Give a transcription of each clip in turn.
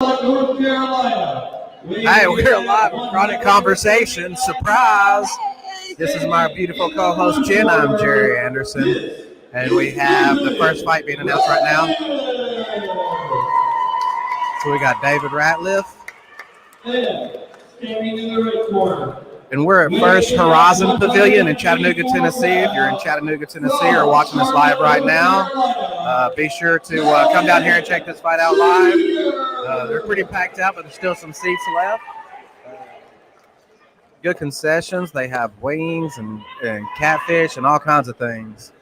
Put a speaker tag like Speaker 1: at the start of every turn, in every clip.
Speaker 1: North Carolina.
Speaker 2: Hey, we're live with Chronic Conversation. Surprise! This is my beautiful co-host Jen. I'm Jerry Anderson, and we have the first fight being announced right now. So we got David Ratliff,
Speaker 1: Standing in the red corner.
Speaker 2: and we're at First Horizon Pavilion in Chattanooga, Tennessee. If you're in Chattanooga, Tennessee, or watching this live right now, be sure to come down here and check this fight out live. They're pretty packed out, but there's still some seats left. Good concessions. They have wings and catfish and all kinds of things.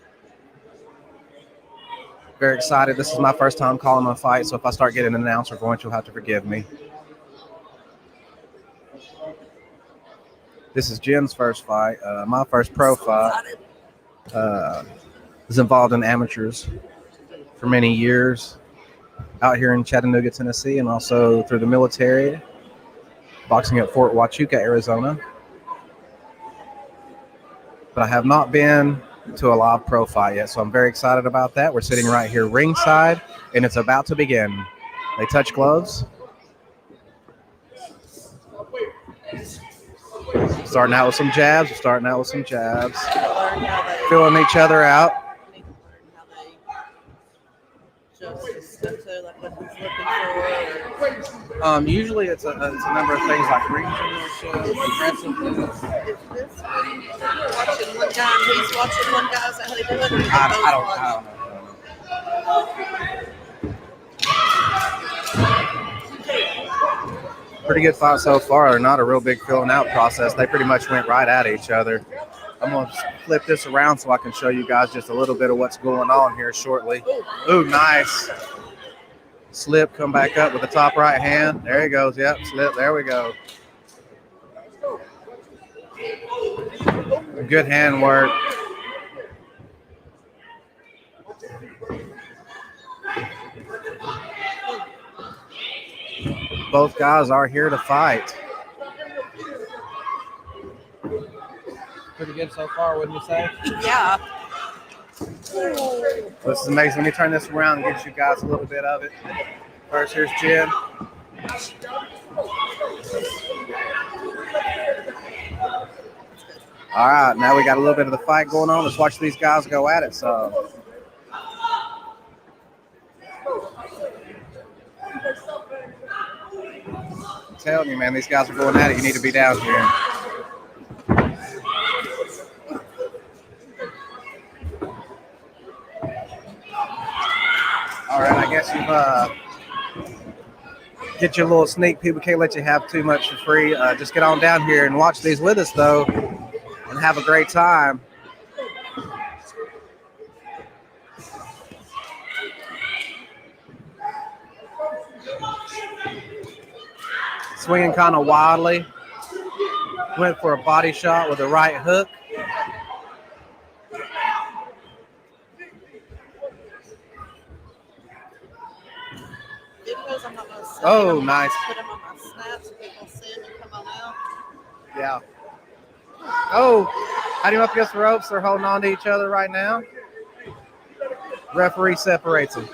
Speaker 2: Very excited. This is my first time calling a fight, so if I start getting an announcer going, you'll have to forgive me. This is Jen's first fight. My first pro fight. Was involved in amateurs for many years out here in Chattanooga, Tennessee, and also through the military, boxing at Fort Huachuca, Arizona. But I have not been to a live pro fight yet, so I'm very excited about that. We're sitting right here ringside, and it's about to begin. They touch gloves. Starting out with some jabs. Filling each other out. Usually it's a number of things like ring generalship, aggressiveness.
Speaker 3: Is this when you're watching one guy and he's watching one guy? Is that how they do it? Or
Speaker 2: I don't know. Pretty good fight so far. Not a real big filling out process. They pretty much went right at each other. I'm going to flip this around so I can show you guys just a little bit of what's going on here shortly. Ooh, nice. Slip, come back up with the top right hand. There he goes. Yep, slip. There we go. Good hand work. Both guys are here to fight. Pretty good so far, wouldn't you say?
Speaker 3: Yeah.
Speaker 2: This is amazing. Let me turn this around and get you guys a little bit of it. First, here's Jen. All right, now we got a little bit of the fight going on. Let's watch these guys go at it. So, I'm telling you, man, these guys are going at it. You need to be down here. All right, I guess you've get your little sneak peek. We can't let you have too much for free. Just get on down here and watch these with us, though, and have a great time. Swinging kind of wildly. Went for a body shot with a right hook. Oh, nice.
Speaker 3: Put them on my snap so people see them and come on out.
Speaker 2: Yeah. Oh, had him up against the ropes. They're holding on to each other right now. Referee separates them.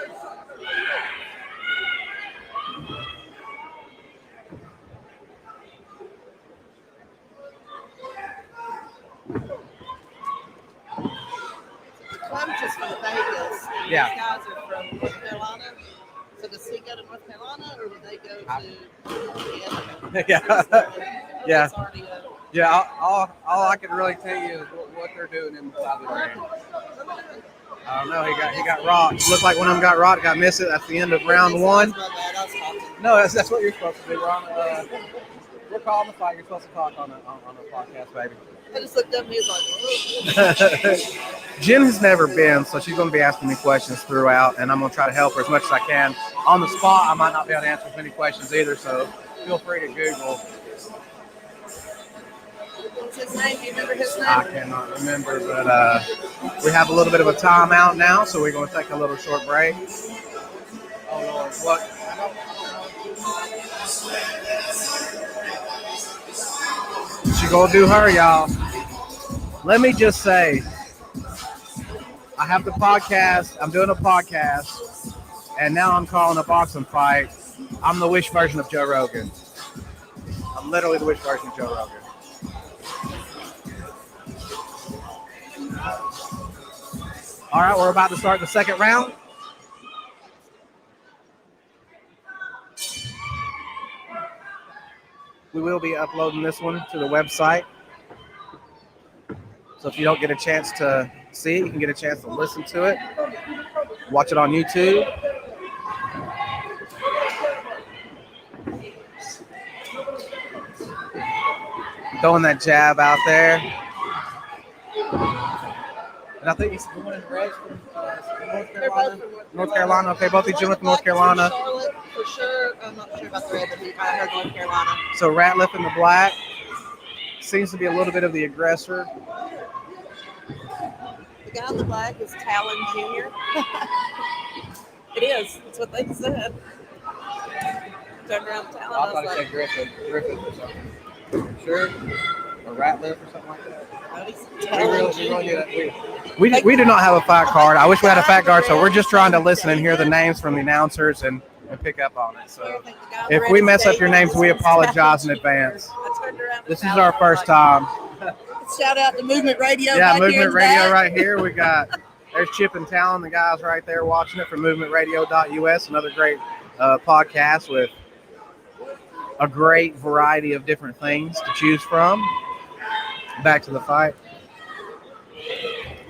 Speaker 3: Clemens from Vegas.
Speaker 2: Yeah.
Speaker 3: These guys are from North Carolina. So does he go to North Carolina or would they go to
Speaker 2: Yeah.
Speaker 3: It's already a,
Speaker 2: Yeah, all I can really tell you is what they're doing inside the ring. I don't know. He got rocked. Looked like one of them got rocked. Got missed it at the end of round one.
Speaker 3: My bad, I was talking.
Speaker 2: No, that's what you're supposed to do. We're calling the fight. You're supposed to talk on a podcast, baby.
Speaker 3: I just looked up and he was like,
Speaker 2: Jen has never been, so she's going to be asking me questions throughout, and I'm going to try to help her as much as I can. On the spot, I might not be able to answer as many questions either, so feel free to Google.
Speaker 3: what's his name? Do you remember his name?
Speaker 2: I cannot remember, but we have a little bit of a timeout now, so we're going to take a little short break. Oh, Lord, what? She going to do her, y'all. Let me just say, I have the podcast. I'm doing a podcast, and now I'm calling a boxing fight. I'm the Wish version of Joe Rogan. I'm literally the Wish version of Joe Rogan. All right, we're about to start the second round. We will be uploading this one to the website. So if you don't get a chance to see it, you can get a chance to listen to it. Watch it on YouTube. Throwing that jab out there. And I think he's going in red from North Carolina. North Carolina. Okay, both these gentlemen from North Carolina.
Speaker 3: Charlotte, for sure. I'm not sure about the red, but I heard North Carolina.
Speaker 2: So Ratliff in the black seems to be a little bit of the aggressor.
Speaker 3: The guy in the black is Talon Jr. It is. That's what they said. Turned around to Talon. I was like,
Speaker 2: Griffin or something. Sure? Or Ratliff or something like that. We do not have a fight card. I wish we had a fight card, so we're just trying to listen and hear the names from the announcers and pick up on it. So if we mess up your names, we apologize in advance. This is our first time.
Speaker 3: Shout out to Movement Radio.
Speaker 2: Yeah, Movement Radio right here. We got, there's Chip and Talon, the guys right there watching it from movementradio.us, another great podcast with a great variety of different things to choose from. Back to the fight.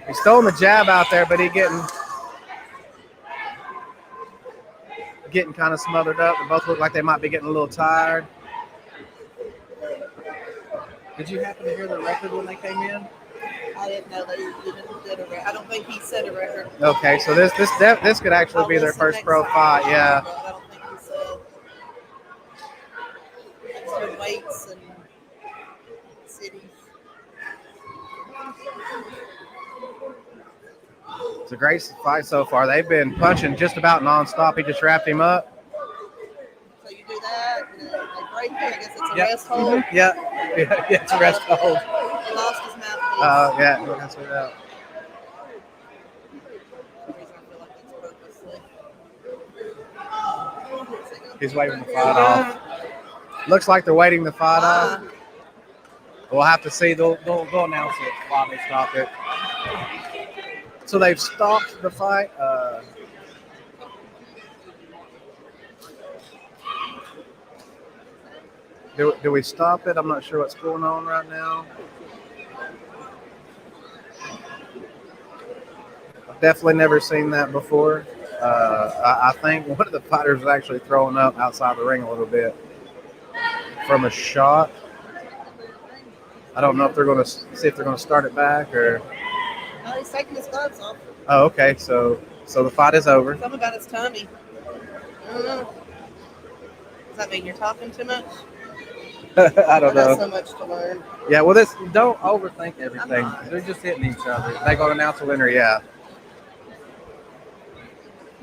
Speaker 2: He's throwing the jab out there, but he's getting kind of smothered up. They both look like they might be getting a little tired. Did you happen to hear the record when they came in?
Speaker 3: I didn't know they did a record. I don't think he set a record.
Speaker 2: Okay, so this could actually be their first pro fight. Yeah.
Speaker 3: I don't think he said extra weights and cities.
Speaker 2: It's a great fight so far. They've been punching just about nonstop. He just wrapped him up.
Speaker 3: So you do that, and then they break it. I guess it's a rest hold.
Speaker 2: Mm-hmm. Yeah, it's a rest hold.
Speaker 3: He lost his mouthpiece.
Speaker 2: Oh, yeah, that's what that. He's waving the fight off. Looks like they're waiting the fight off. We'll have to see. They'll announce it while they stop it. So they've stopped the fight. Do we stop it? I'm not sure what's going on right now. I've definitely never seen that before. I think one of the fighters was actually throwing up outside the ring a little bit from a shot. I don't know if they're going to see if they're going to start it back or.
Speaker 3: No, he's taking his gloves off.
Speaker 2: Oh, okay. So the fight is over.
Speaker 3: Something about his tummy. I don't know. Does that mean you're talking too much?
Speaker 2: I don't know.
Speaker 3: Got so much to learn.
Speaker 2: Yeah, well, don't overthink everything. They're just hitting each other. They going to announce a winner, yeah.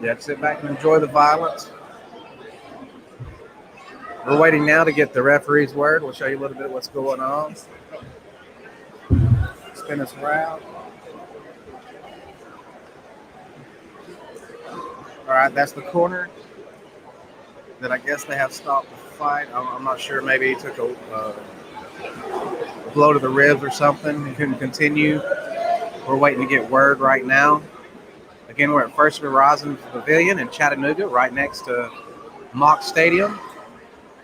Speaker 2: Yeah, sit back and enjoy the violence. We're waiting now to get the referee's word. We'll show you a little bit of what's going on. Spin us around. All right, that's the corner. Then I guess they have stopped the fight. I'm not sure. Maybe he took a blow to the ribs or something. He couldn't continue. We're waiting to get word right now. Again, we're at First Horizon Pavilion in Chattanooga, right next to Mock Stadium.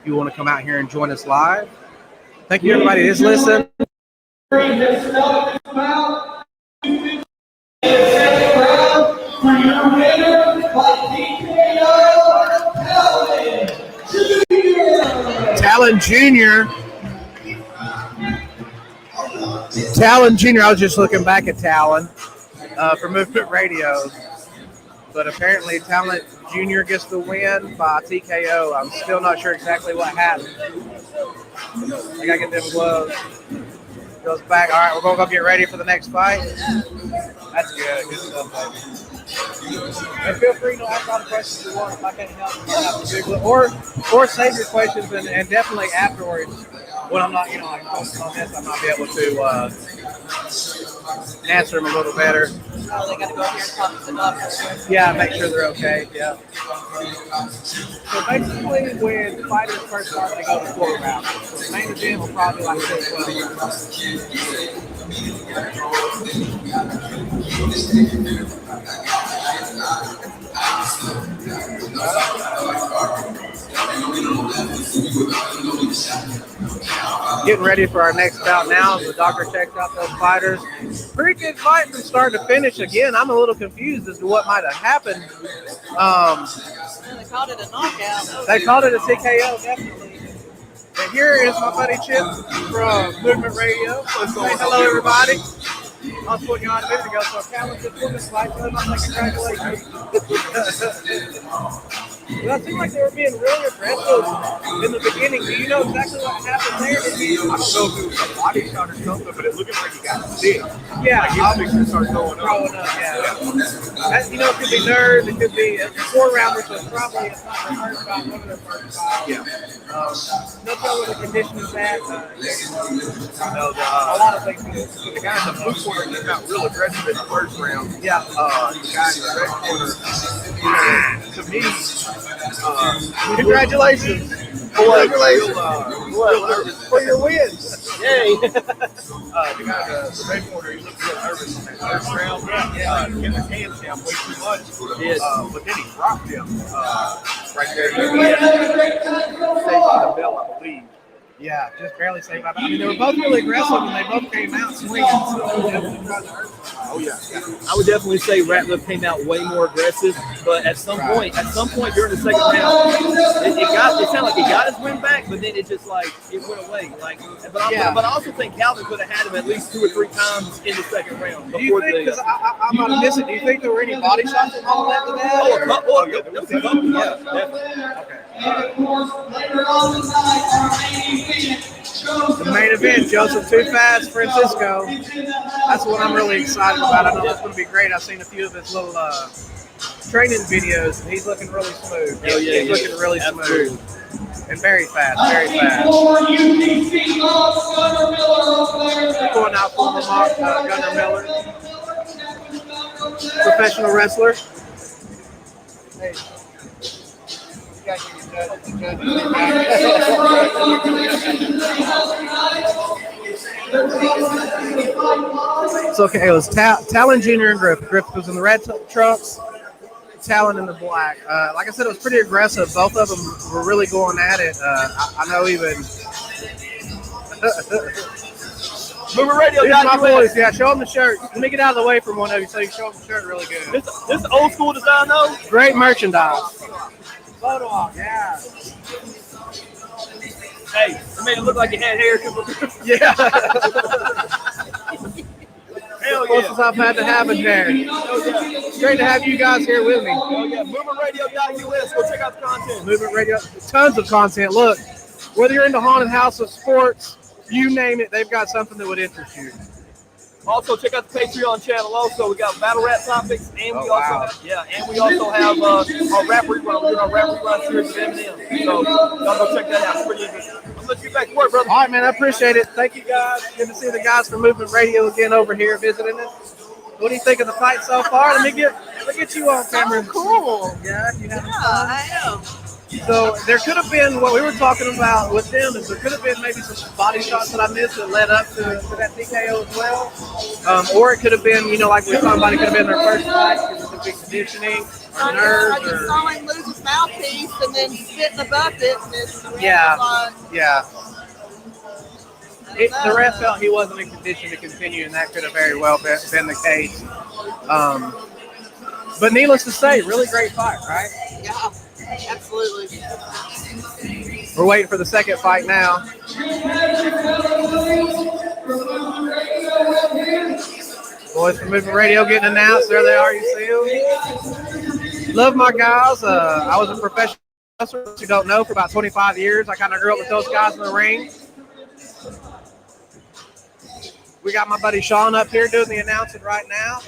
Speaker 2: If you want to come out here and join us live. Thank you, everybody that is listening. Talon Jr. Talon Jr. I was just looking back at Talon for Movement Radio. But apparently Talon Jr. gets the win by TKO. I'm still not sure exactly what happened. I gotta get them gloves. Goes back. All right, we're gonna go get ready for the next fight. That's good. Good stuff, baby. And feel free to ask all the questions you want. If I can't help, or save your questions and definitely afterwards when I'm not, like focusing on this, I might be able to answer them a little better.
Speaker 3: Oh, they got to go here and talk to the doctor.
Speaker 2: Yeah, make sure they're okay. Yeah. So basically, when fighters first start, they go to 4 rounds. So the main event will probably like 12 rounds. Getting ready for our next bout now. The doctor checks out those fighters. Pretty good fight from start to finish. Again, I'm a little confused as to what might have happened.
Speaker 3: They called it a knockout.
Speaker 2: They called it a TKO, definitely. And here is my buddy Chip from Movement Radio. Say hello, everybody. I was putting you on a minute ago, so talented women's fight. So I'm like, congratulations. Well, it seemed like they were being really aggressive in the beginning. Do you know exactly what happened there? I don't know if it was a body shot or something, but it looked like he got sick. Yeah, like his picture started going up. That, you know, it could be nerves, it could be 4 rounders, so probably it's not their first fight, one of their first fights. Yeah. No telling the condition is bad. A lot of things.
Speaker 4: The guy in the blue corner came out real aggressive in the first round.
Speaker 2: Yeah.
Speaker 4: The guy in the red corner, to me,
Speaker 2: congratulations.
Speaker 4: Congratulations.
Speaker 2: Real nervous for your wins.
Speaker 4: Yay. The guy in the red corner, he looked real nervous in that first round. Kept his hands down way too much. But then he dropped him right there. Saved by the bell, I believe.
Speaker 2: Yeah, just barely saved by. I mean, they were both really aggressive, and they both came out swinging.
Speaker 4: Oh yeah.
Speaker 5: I would definitely say Ratliff came out way more aggressive, but at some point during the second round, it sounded like he got his win back, but then it just like it went away. But I also think Calvin could have had him at least 2 or 3 times in the second round.
Speaker 2: Do you think? Because I'm gonna miss it. Do you think there were any body shots and all that to that? The main event, Joseph Too Fast Francisco. That's what I'm really excited about. I know that's going to be great. I've seen a few of his little training videos, and he's looking really smooth. He's looking really smooth. And very fast, very fast. Going out for Gunnar Miller. Professional wrestler. Hey. It's okay. It was Talon Jr. and Griff. Griff was in the red trunks. Talon in the black. Like I said, it was pretty aggressive. Both of them were really going at it. I know even.
Speaker 5: Movement Radio.
Speaker 2: My boys. Yeah, show them the shirt. Let me get out of the way from one of you so you can show them the shirt really good.
Speaker 5: This old school design though.
Speaker 2: Great merchandise. Photo op, yeah.
Speaker 5: Hey, it made it look like it had hair.
Speaker 2: Yeah.
Speaker 5: Hell
Speaker 2: Closest I've had to having there. It's great to have you guys here with me.
Speaker 5: MovementRadio.us. Go check out the content.
Speaker 2: Movement Radio, tons of content. Look, whether you're into haunted house or sports, you name it, they've got something that would interest you.
Speaker 5: Also, check out the Patreon channel. Also, we got battle rap topics, and we also have our rap rerun. We're doing our rap rerun series with Eminem. So y'all go check that out. It's pretty interesting. I'm gonna let you get back to work, brother.
Speaker 2: All right, man. I appreciate it. Thank you, guys. Good to see the guys from Movement Radio again over here visiting us. What do you think of the fight so far? Let me get you on camera.
Speaker 3: Oh, cool.
Speaker 2: Yeah, you having fun?
Speaker 3: I am.
Speaker 2: So there could have been what we were talking about with them is there could have been maybe some body shots that I missed that led up to that TKO as well. Or it could have been, like we were talking about, it could have been their first fight because of the big conditioning,
Speaker 3: I just saw him lose his mouthpiece and then spit in the bucket. And
Speaker 2: yeah. The ref felt he wasn't in condition to continue, and that could have very well been the case. But needless to say, really great fight, right?
Speaker 3: Yeah. Absolutely.
Speaker 2: We're waiting for the second fight now. Boys from Movement Radio getting announced. There they are. You see them. Love my guys. I was a professional wrestler, if you don't know, for about 25 years. I kind of grew up with those guys in the ring. We got my buddy Sean up here doing the announcing right now.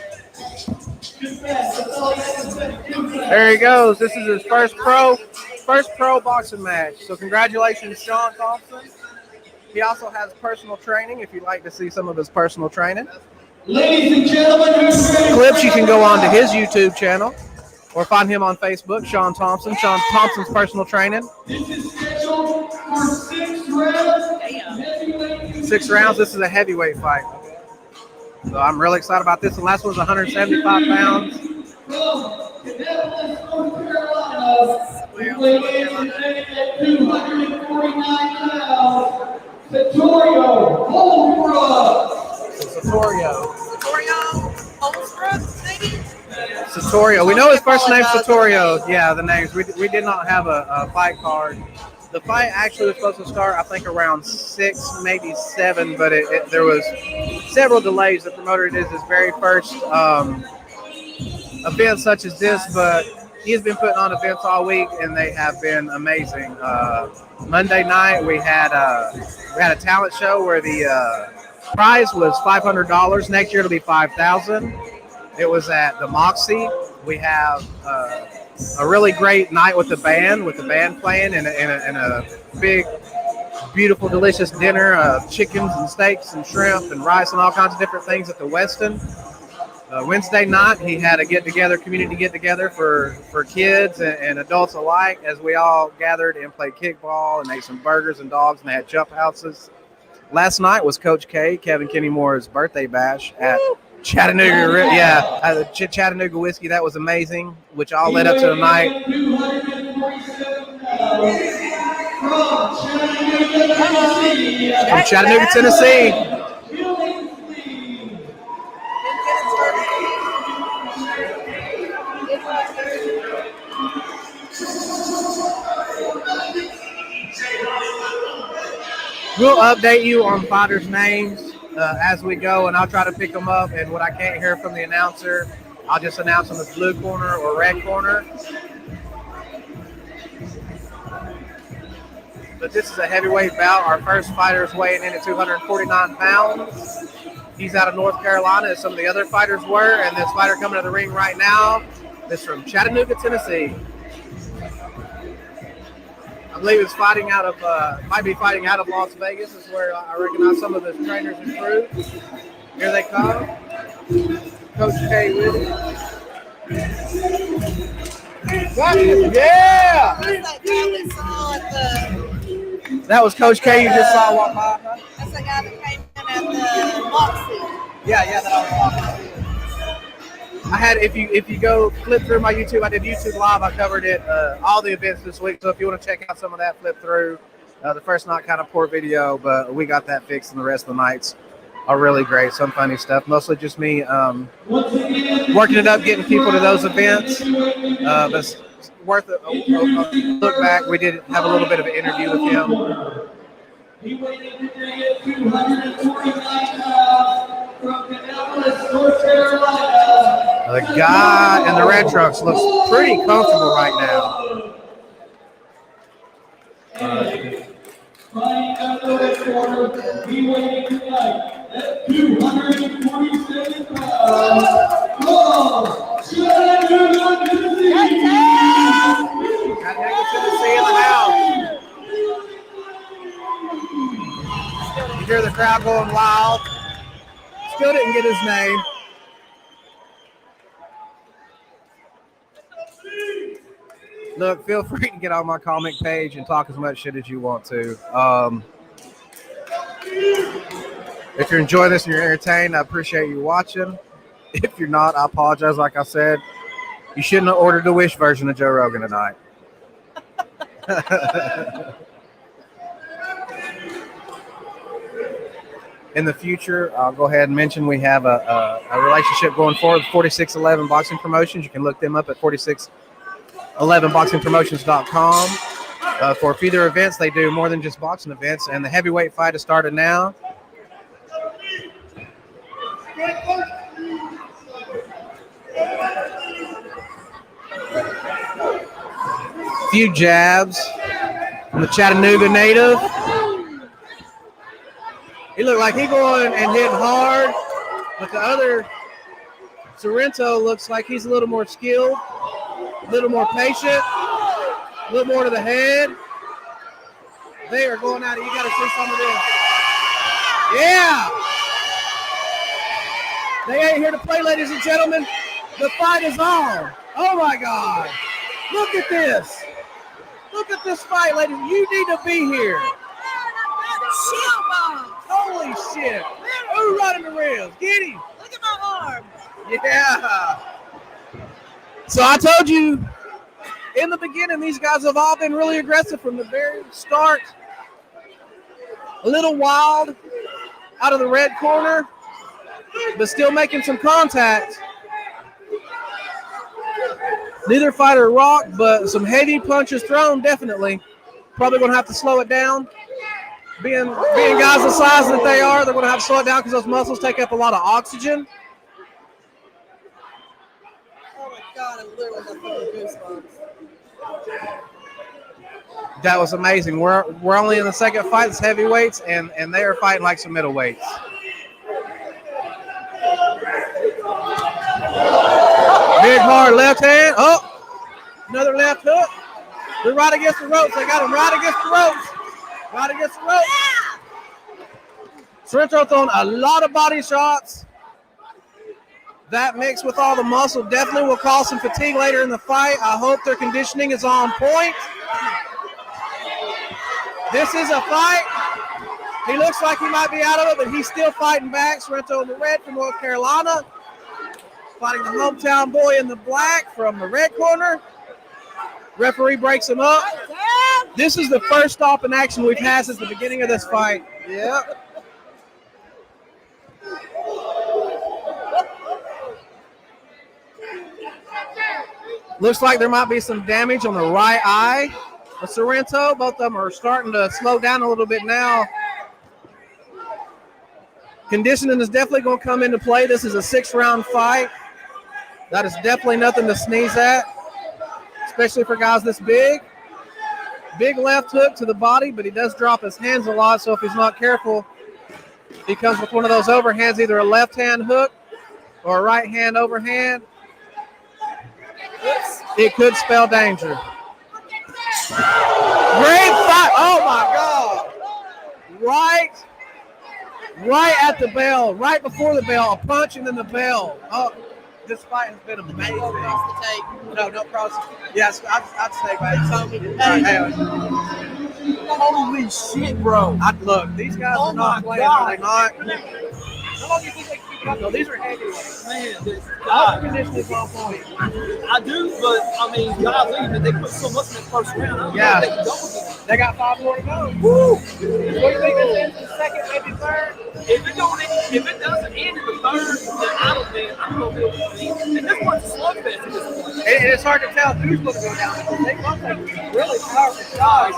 Speaker 2: There he goes. This is his first pro boxing match. So congratulations, Sean Thompson. He also has personal training if you'd like to see some of his personal training.
Speaker 1: Ladies and gentlemen,
Speaker 2: clips, you can go on to his YouTube channel or find him on Facebook, Sean Thompson, Sean Thompson's personal training.
Speaker 1: this is scheduled for 6 rounds.
Speaker 2: 6 rounds. This is a heavyweight fight. So I'm really excited about this. The last one was 175 pounds.
Speaker 1: From Indianapolis, North Carolina, we weigh in today at 249 pounds. Satorio Holbrook.
Speaker 2: Satorio.
Speaker 3: Satorio Holmstrom, maybe?
Speaker 2: Satorio. We know his first name's Satorio. Yeah, the names. We did not have a fight card. The fight actually was supposed to start, I think, around 6, maybe 7, but there was several delays. The promoter did his very first event such as this, but he has been putting on events all week, and they have been amazing. Monday night we had a talent show where the prize was $500. Next year it'll be $5,000. It was at the Moxie. We have a really great night with the band playing, and a big, beautiful, delicious dinner of chickens and steaks and shrimp and rice and all kinds of different things at the Westin. Wednesday night, he had a community get-together for kids and adults alike, as we all gathered and played kickball and ate some burgers and dogs, and they had jump houses. Last night was Coach K, Kevin Kenny Moore's birthday bash at Chattanooga. Chattanooga Whiskey. That was amazing, which all led up to the night. From Chattanooga, Tennessee. We'll update you on fighters' names as we go, and I'll try to pick them up. And what I can't hear from the announcer, I'll just announce them as blue corner or red corner. But this is a heavyweight bout. Our first fighter is weighing in at 249 pounds. He's out of North Carolina, as some of the other fighters were. And this fighter coming to the ring right now is from Chattanooga, Tennessee. I believe it's fighting out of, might be fighting out of Las Vegas. Is where I recognize some of his trainers and crew. Here they come. Coach K with it. Yeah! That was Coach K you just saw walk by. Huh?
Speaker 3: That's the guy that came in at the Moxie.
Speaker 2: Yeah, that I was talking about. I had, if you go flip through my YouTube, I did YouTube Live. I covered it, all the events this week. So if you want to check out some of that, flip through. The first night kind of poor video, but we got that fixed, and the rest of the nights are really great. Some funny stuff, mostly just me working it up, getting people to those events. But it's worth a look back. We did have a little bit of an interview with him.
Speaker 1: He weighed in today at 249 pounds from Indianapolis, North Carolina.
Speaker 2: The guy in the red trunks looks pretty comfortable right now.
Speaker 1: Fighting out of the red corner, he weighed in tonight at 247 pounds from Chattanooga, Tennessee.
Speaker 2: Chattanooga, Tennessee in the house. You hear the crowd going wild. Still didn't get his name. Look, feel free to get on my comment page and talk as much shit as you want to. If you're enjoying this and you're entertained, I appreciate you watching. If you're not, I apologize. Like I said, you shouldn't have ordered the Wish version of Joe Rogan tonight. In the future, I'll go ahead and mention we have a relationship going forward with 46eleven Boxing Promotions. You can look them up at 46elevenboxingpromotions.com. For feeder events, they do more than just boxing events, and the heavyweight fight has started now. Few jabs from the Chattanooga native. He looked like he going and hitting hard, but the other Sorrento looks like he's a little more skilled, a little more patient, a little more to the head. They are going at it. You got to see some of this. Yeah. They ain't here to play, ladies and gentlemen. The fight is on. Oh my God. Look at this. Look at this fight, ladies. You need to be here. Holy shit. Who running the rails? Get him.
Speaker 3: Look at my arm.
Speaker 2: Yeah. So I told you in the beginning, these guys have all been really aggressive from the very start. A little wild out of the red corner, but still making some contact. Neither fighter rocked, but some heavy punches thrown, definitely. Probably going to have to slow it down. Being guys the size that they are, they're going to have to slow it down because those muscles take up a lot of oxygen.
Speaker 3: Oh my God, I literally got fucking goosebumps.
Speaker 2: That was amazing. We're only in the second fight. It's heavyweights, and they are fighting like some middleweights. Big hard left hand. Oh, another left hook. They're right against the ropes. They got him right against the ropes. Right against the ropes. Sorrento throwing a lot of body shots. That mixed with all the muscle definitely will cause some fatigue later in the fight. I hope their conditioning is on point. This is a fight. He looks like he might be out of it, but he's still fighting back. Sorrento in the red from North Carolina. Fighting the hometown boy in the black from the red corner. Referee breaks him up. This is the first stop in action we've had since the beginning of this fight. Yep. Looks like there might be some damage on the right eye of Sorrento. Both of them are starting to slow down a little bit now. Conditioning is definitely going to come into play. This is a 6-round fight. That is definitely nothing to sneeze at, especially for guys this big. Big left hook to the body, but he does drop his hands a lot, so if he's not careful, he comes with one of those overhands, either a left hand hook or a right hand overhand. It could spell danger. Great fight. Oh my God. Right at the bell, right before the bell, a punch and then the bell. Oh, this fight has been amazing. No, don't cross. Yes, I'd say, baby.
Speaker 5: Holy shit, bro.
Speaker 2: Look, these guys are not playing, are they not? How long do you think they can keep up? No, these are heavyweights.
Speaker 5: Man,
Speaker 2: All the conditioning is on point.
Speaker 5: I do, but I mean, golly, they put so much in the first round. I don't know if they can go again.
Speaker 2: They got 5 more to go. Woo! What do you think this ends in the second, maybe third?
Speaker 5: If it doesn't end in the third, then I don't know if it'll be. And this one's a slugfest at this point.
Speaker 2: And it's hard to tell who's going to go down because they both have really powerful shots.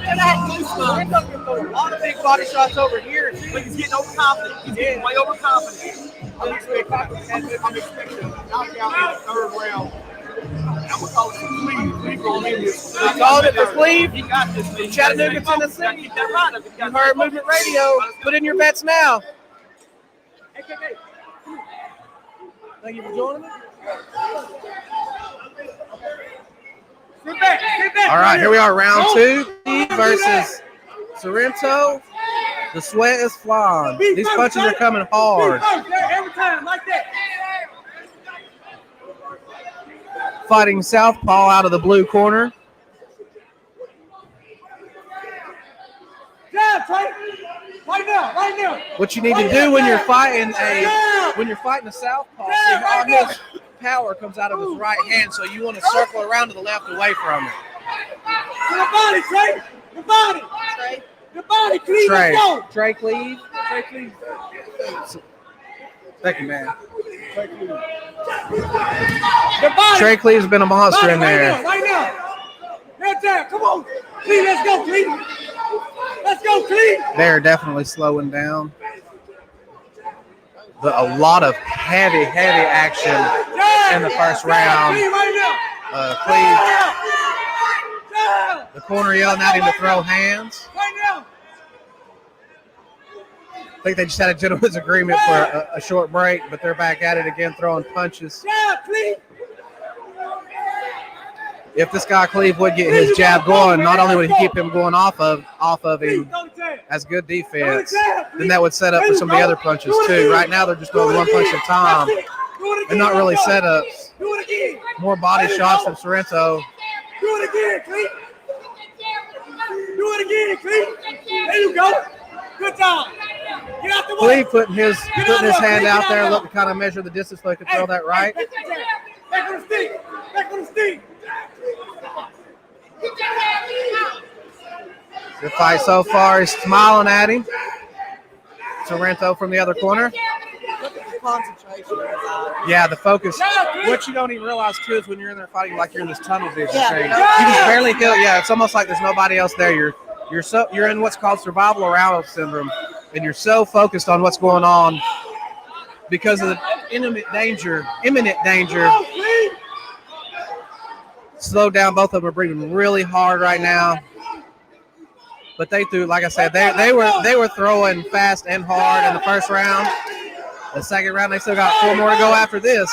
Speaker 5: And I had goosebumps.
Speaker 2: They're talking about a lot of big body shots over here.
Speaker 5: But he's getting overconfident. He's getting way overconfident.
Speaker 4: I'm expecting a knockout in the third round. I'm going to call it the Cleve. Cleve going in this.
Speaker 2: I called it the Cleve.
Speaker 5: He got this thing.
Speaker 2: Chattanooga, Tennessee.
Speaker 5: Keep that right up.
Speaker 2: You heard Movement Radio. Put in your bets now. Thank you for joining me.
Speaker 1: Sit back.
Speaker 2: All right, here we are, round 2 versus Sorrento. The sweat is flying. These punches are coming hard.
Speaker 1: Every time, like that.
Speaker 2: Fighting southpaw out of the blue corner.
Speaker 1: Yeah, Trey. Right now.
Speaker 2: What you need to do when you're fighting a southpaw, see how much power comes out of his right hand, so you want to circle around to the left away from it.
Speaker 1: To the body, Trey. The body. The body, Cleve. Let's go.
Speaker 2: Trey Cleve. Thank you, man.
Speaker 1: The body.
Speaker 2: Trey Cleve's been a monster in there.
Speaker 1: Right now. Right there. Come on. Cleve, let's go, Cleve. Let's go, Cleve.
Speaker 2: They're definitely slowing down. A lot of heavy action in the first round. Cleve, the corner yelling at him to throw hands. I think they just had a gentleman's agreement for a short break, but they're back at it again, throwing punches. If this guy Cleve would get his jab going, not only would he keep him going off of him as good defense, then that would set up for some of the other punches too. Right now, they're just throwing one punch at a time and not really setups. More body shots from Sorrento.
Speaker 1: Do it again, Cleet. Do it again, Cleet. There you go. Good job. Get out the way.
Speaker 2: Cleve putting his hand out there, looking to kind of measure the distance so he can throw that right.
Speaker 1: Back on the stick. Back on the stick.
Speaker 2: Good fight so far. He's smiling at him. Sorrento from the other corner.
Speaker 3: Concentration.
Speaker 2: Yeah, the focus. What you don't even realize too is when you're in there fighting, like you're in this tunnel vision
Speaker 3: Yeah.
Speaker 2: thing. You can barely feel. Yeah, it's almost like there's nobody else there. You're in what's called survival arousal syndrome, and you're so focused on what's going on because of the imminent danger. Slow down. Both of them are breathing really hard right now. But they threw, like I said, they were throwing fast and hard in the first round. The second round, they still got 4 more to go after this.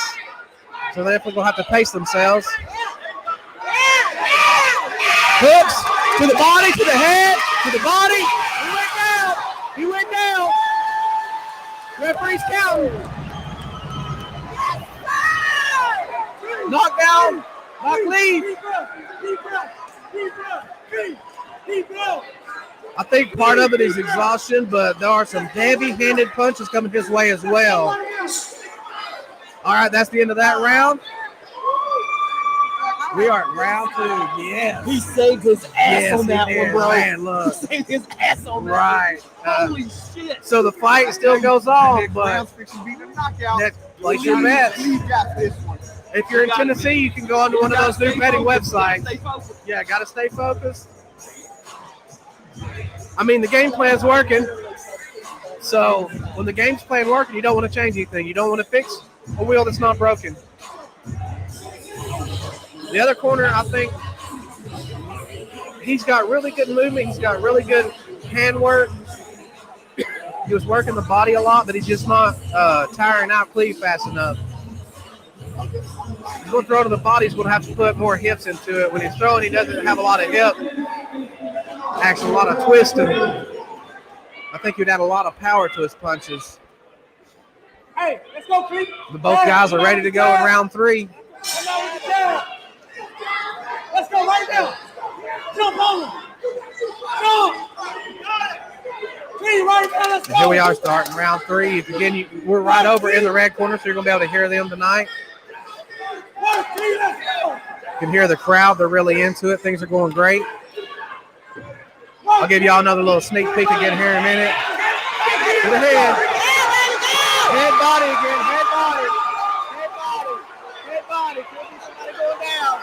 Speaker 2: So they're definitely going to have to pace themselves. Hooks to the body, to the head, to the body. He went down. Referee's counting. Knockdown by Cleve. I think part of it is exhaustion, but there are some heavy-handed punches coming his way as well. All right, that's the end of that round. We are at round 2. Yeah.
Speaker 5: He saved his ass on that one, bro.
Speaker 2: Man, look.
Speaker 5: He saved his ass on that
Speaker 2: Right.
Speaker 5: one. Holy shit.
Speaker 2: So the fight still goes on, but
Speaker 4: Round's fixing to be the knockout.
Speaker 2: place your bets.
Speaker 4: You got this one.
Speaker 2: If you're in Tennessee, you can go onto one of those new betting websites.
Speaker 5: Stay focused.
Speaker 2: Yeah, got to stay focused. I mean, the game plan's working. So when the game's plan working, you don't want to change anything. You don't want to fix a wheel that's not broken. The other corner, I think he's got really good movement. He's got really good hand work. He was working the body a lot, but he's just not tiring out Cleve fast enough. He's going to throw to the body. He's going to have to put more hips into it. When he's throwing, he doesn't have a lot of hip. Actually, a lot of twist. And I think he'd add a lot of power to his punches.
Speaker 1: Hey, let's go, Cleet.
Speaker 2: Both guys are ready to go in round 3.
Speaker 1: Come on with the jab. Let's go right now. Jump on him. Jump. Cleet, right now, let's go.
Speaker 2: Here we are starting round 3. Again, we're right over in the red corner, so you're going to be able to hear them tonight.
Speaker 1: Work, Cleet, let's go.
Speaker 2: You can hear the crowd. They're really into it. Things are going great. I'll give y'all another little sneak peek again here in a minute. To the head. Head body again. Head body. Head body. Head body. Could be somebody going down.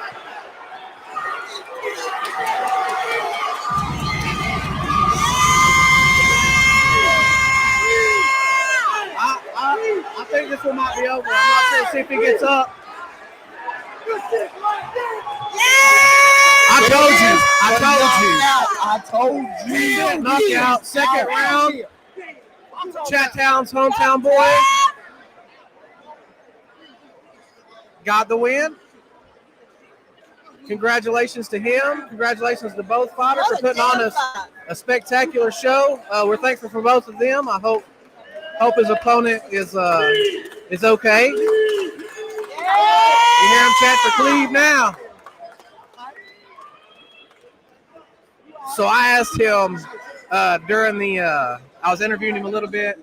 Speaker 2: I think this one might be over. I'm not sure. See if he gets up. I told you. Knockout. Second round. Chattown's hometown boy got the win. Congratulations to him. Congratulations to both fighters for putting on a spectacular show. We're thankful for both of them. I hope his opponent is okay. You hear him chant for Cleve now. So I asked him during the I was interviewing him a little bit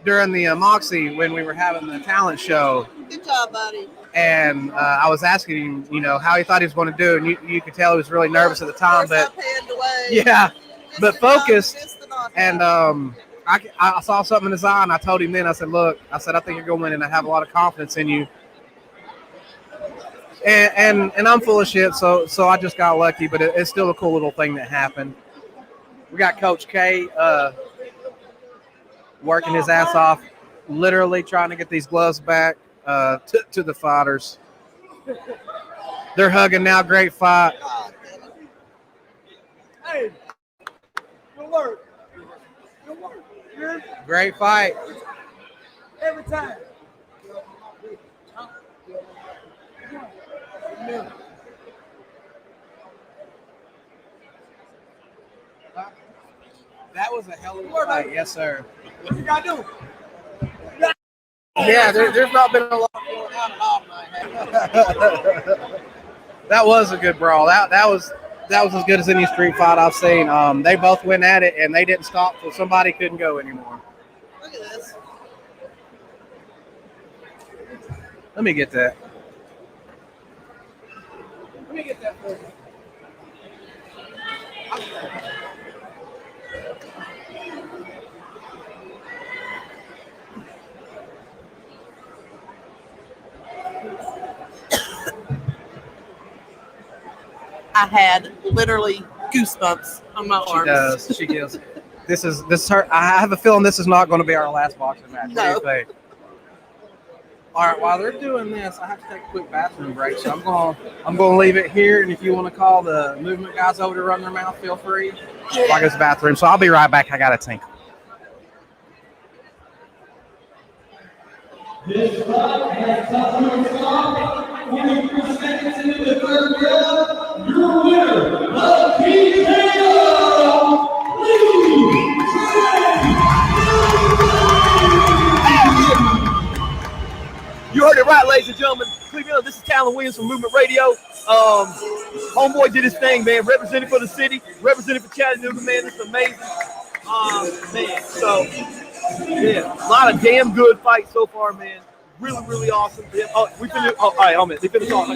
Speaker 2: during the Moxie when we were having the talent show.
Speaker 3: Good job, buddy.
Speaker 2: And I was asking him, how he thought he was going to do, and you could tell he was really nervous at the time. But yeah, but focused. And I saw something in his eye, and I told him then. I said, "Look, I think you're going to win, and I have a lot of confidence in you." And I'm full of shit, so I just got lucky. But it's still a cool little thing that happened. We got Coach K working his ass off, literally trying to get these gloves back to the fighters. They're hugging now. Great fight.
Speaker 1: Hey, good work. Good work. Good.
Speaker 2: Great fight.
Speaker 1: Every time.
Speaker 2: That was a hell of a fight. Yes, sir.
Speaker 5: What you gotta do?
Speaker 2: Yeah, there's not been a lot going out at all tonight. That was a good brawl. That was as good as any street fight I've seen. They both went at it, and they didn't stop till somebody couldn't go anymore.
Speaker 3: Look at this.
Speaker 2: Let me get that. Let me get that for you.
Speaker 3: I had literally goosebumps on my
Speaker 2: She
Speaker 3: arms.
Speaker 2: does. She gives. This is her. I have a feeling this is not going to be our last boxing match. What do you
Speaker 3: No.
Speaker 2: think? All right. While they're doing this, I have to take a quick bathroom break, so I'm going to leave it here. And if you want to call the movement guys over to run their mouth, feel free. While I go to the bathroom, so I'll be right back. I got to tinkle.
Speaker 1: This fight has come to a stop. 43 seconds into the third round. Your winner, the TKO,
Speaker 5: You heard it right, ladies and gentlemen. Cleveland, this is Talon Williams from Movement Radio. Homeboy did his thing, man. Represented for the city, represented for Chattanooga, man. It's amazing. Man, so, yeah, a lot of damn good fights so far, man. Really, really awesome. Yeah, all right, hold on. They finished off.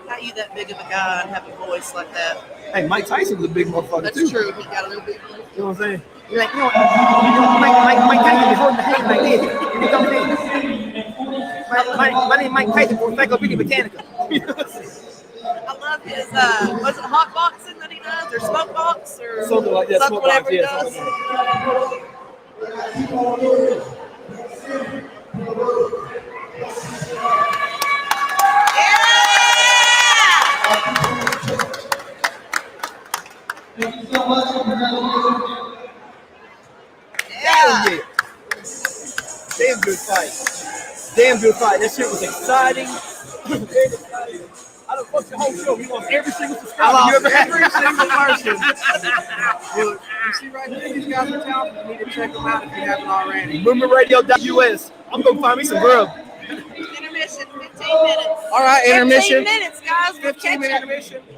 Speaker 3: How you that big of a guy and have a voice like that?
Speaker 5: Hey, Mike Tyson's a big motherfucker,
Speaker 3: That's
Speaker 5: too.
Speaker 3: true. He got a little bit.
Speaker 5: You know what I'm saying?
Speaker 6: You're like, Mike Tyson is holding the hand like this. He comes in. My name is Mike Tyson for Encyclopedia Britannica.
Speaker 3: I love his, was it hot boxing that he does, or smoke box, or
Speaker 5: Something like that,
Speaker 3: something,
Speaker 5: smoke box,
Speaker 3: whatever he
Speaker 5: yeah,
Speaker 3: does?
Speaker 5: something
Speaker 1: Thank you so much.
Speaker 5: Hell yeah. Damn good fight. Damn good fight. That shit was exciting. Very exciting. I don't fuck the whole show. We lost every single subscriber you ever had.
Speaker 2: Every single person. Look, you see right here, these guys are talented. You need to check them out if you haven't already.
Speaker 5: MovementRadio.us. I'm going to find me some grub.
Speaker 3: Intermission, 15 minutes.
Speaker 2: All right, intermission.
Speaker 3: 15 minutes, guys. We'll
Speaker 2: 15-minute
Speaker 3: catch
Speaker 2: intermission.
Speaker 3: you.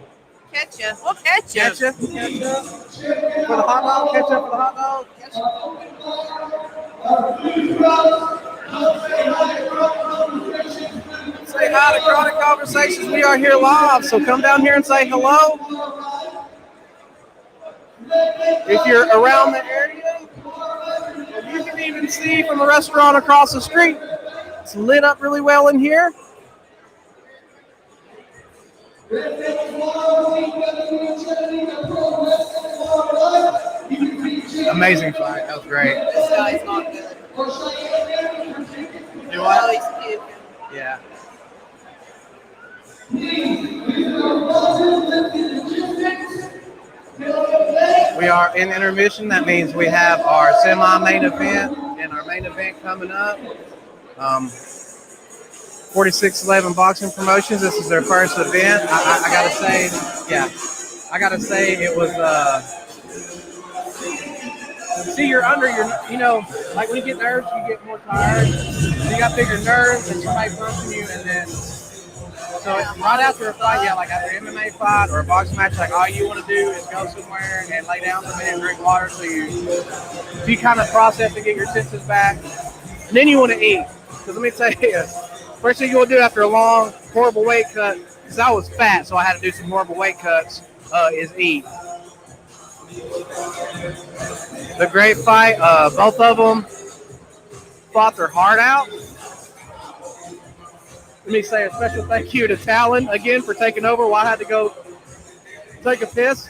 Speaker 3: Catch you. We'll catch you.
Speaker 2: Ketchup. For the hot dog. Ketchup for the hot dog. Say hi to Chronic Conversations. We are here live, so come down here and say hello. If you're around the area, you can even see from the restaurant across the street. It's lit up really well in here. Amazing fight. That was great.
Speaker 3: This guy's not good.
Speaker 2: Do
Speaker 3: Oh, he's cute.
Speaker 2: Yeah. We are in intermission. That means we have our semi-main event and our main event coming up. 46eleven Boxing Promotions. This is their first event. I gotta say, yeah, I gotta say it was. See, you're under your, like when you get nerves, you get more tired. So you got bigger nerves, and somebody punching you, and then. So right after a fight, yeah, like after an MMA fight or a boxing match, like all you want to do is go somewhere and lay down for a minute and drink water, so you kind of process and get your senses back, and then you want to eat. Because let me tell you. First thing you want to do after a long, horrible weight cut, because I was fat, so I had to do some horrible weight cuts, is eat. The great fight, both of them fought their heart out. Let me say a special thank you to Talon again for taking over while I had to go take a piss.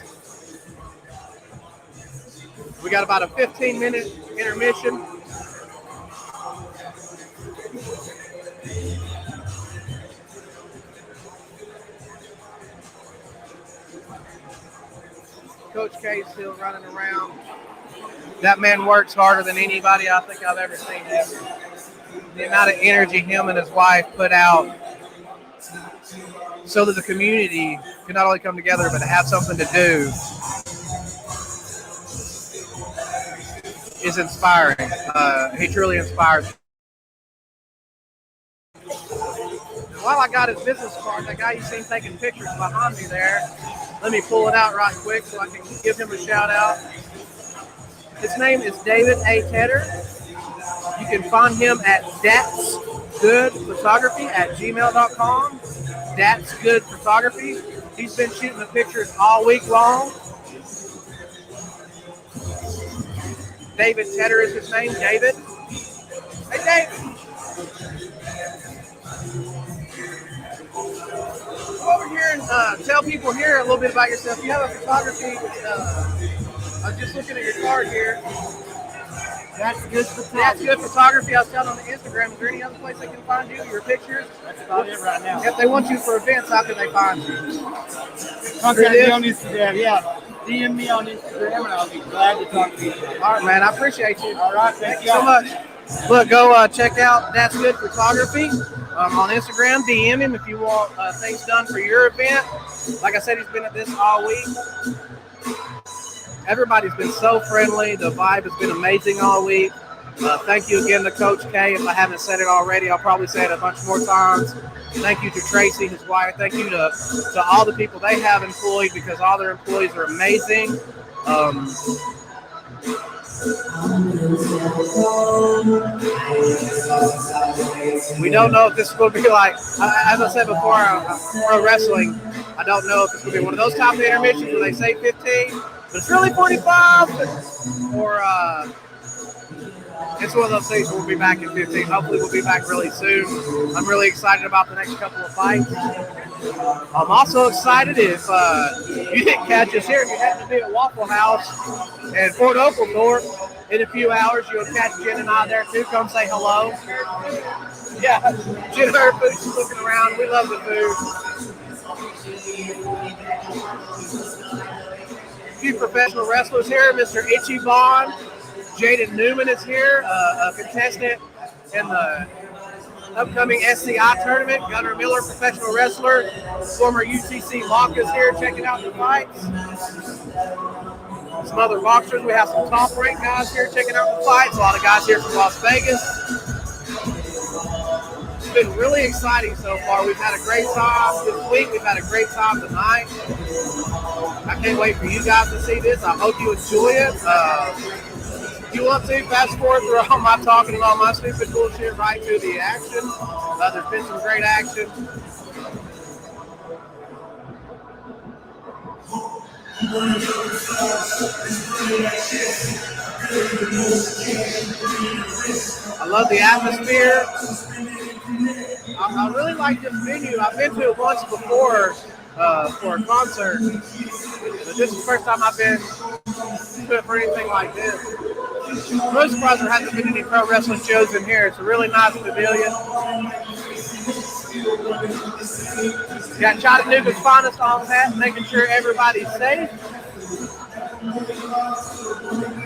Speaker 2: We got about a 15-minute intermission. Coach K still running around. That man works harder than anybody I think I've ever seen him. the amount of energy him and his wife put out so that the community can not only come together but to have something to do is inspiring. He truly inspires. While I got his business card, that guy you seen taking pictures behind me there, let me pull it out right quick so I can give him a shout out. His name is David A. Tedder. You can find him at datsgoodphotography@gmail.com. That's Good Photography. He's been shooting the pictures all week long. David Tedder is his name. David. Hey, David. Come over here and tell people here a little bit about yourself. You have a photography. I'm just looking at your card here.
Speaker 6: That's Good Photography.
Speaker 2: That's Good Photography. I was telling on the Instagram. Is there any other place they can find you? Your pictures?
Speaker 6: That's about it right now.
Speaker 2: If they want you for events, how can they find you?
Speaker 6: Contact me on Instagram. Yeah. DM me on Instagram, and I'll be glad to talk to you.
Speaker 2: All right, man. I appreciate you.
Speaker 6: All right.
Speaker 2: Thank you so much. Look, go check out That's Good Photography on Instagram. DM him if you want things done for your event. Like I said, he's been at this all week. Everybody's been so friendly. The vibe has been amazing all week. Thank you again to Coach K. If I haven't said it already, I'll probably say it a bunch more times. Thank you to Tracy, his wife. Thank you to all the people they have employed, because all their employees are amazing. We don't know if this is going to be like, as I said before, pro wrestling, I don't know if it's going to be one of those type of intermissions where they say 15, but it's really 45, or it's one of those things where we'll be back in 15. Hopefully we'll be back really soon. I'm really excited about the next couple of fights. I'm also excited if you didn't catch us here, you happen to be at Waffle House in Fort Oglethorpe. In a few hours, you'll catch Jen and I there too. Come say hello. Yeah, Jen and her food's looking around. We love the food. A few professional wrestlers here. Mr. Itchy Bond. Jaden Newman is here, a contestant in the upcoming SCI tournament. Gunnar Miller, professional wrestler. Former UCC Lock is here checking out the fights. Some other boxers. We have some top ranked guys here checking out the fights. A lot of guys here from Las Vegas. It's been really exciting so far. We've had a great time this week. We've had a great time tonight. I can't wait for you guys to see this. I hope you enjoy it. If you want to, fast forward through all my talking and all my stupid bullshit right to the action. There's been some great action. I love the atmosphere. I really like this venue. I've been to it once before for a concert, but this is the first time I've been to it for anything like this. I'm really surprised there hasn't been any pro wrestling shows in here. It's a really nice pavilion. Got Chattanooga's finest on that, making sure everybody's safe.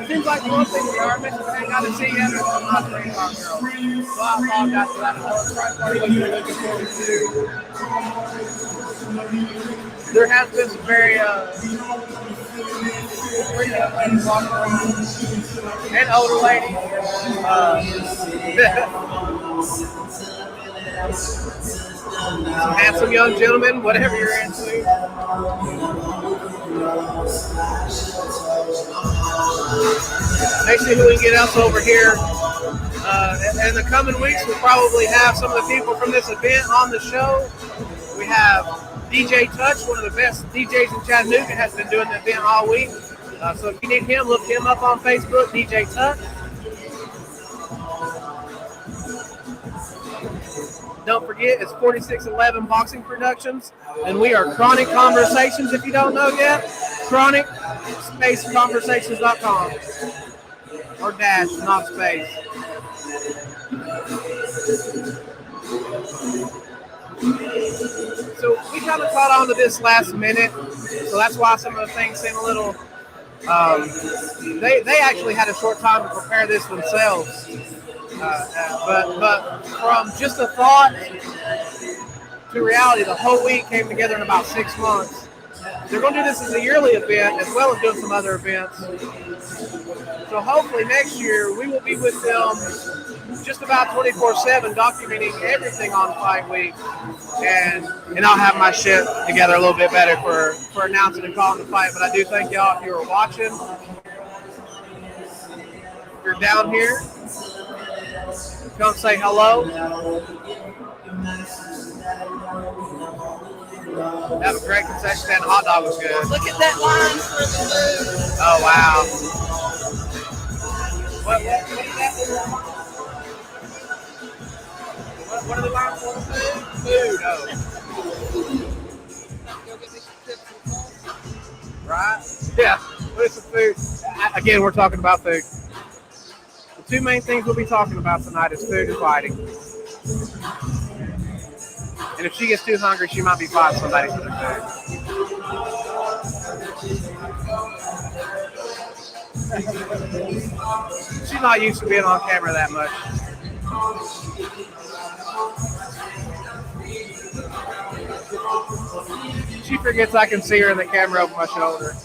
Speaker 2: Seems like one thing we are missing, hang out and see you. So I apologize for that. There has been some very ladies walking around and older ladies. Some handsome young gentlemen, whatever you're into. Let's see who we can get else over here. In the coming weeks, we'll probably have some of the people from this event on the show. We have DJ Touch, one of the best DJs in Chattanooga, has been doing the event all week. So if you need him, look him up on Facebook, DJ Touch. Don't forget, it's 46eleven Boxing Productions, and we are Chronic Conversations, if you don't know yet. Chronic-conversations.com. Or dash, not space. So we kind of caught on to this last minute, so that's why some of the things seem a little... they actually had a short time to prepare this themselves.
Speaker 4: But from just a thought to reality, the whole week came together in about 6 months. They're going to do this as a yearly event as well as doing some other events. So hopefully next year we will be with them just about 24/7, documenting everything on Fight Week, and I'll have my shit together a little bit better for announcing and calling the fight. But I do thank y'all if you are watching. If you're down here, come say hello. Have a great concession stand. The hot dog was good.
Speaker 3: Look at that line for the food.
Speaker 4: Oh wow. What are the lines for? Food. Oh. Right? Yeah. What is some food? Again, we're talking about food. The two main things we'll be talking about tonight is food and fighting. And if she gets too hungry, she might be fighting somebody for their food. She's not used to being on camera that much. She forgets I can see her in the camera over my shoulder.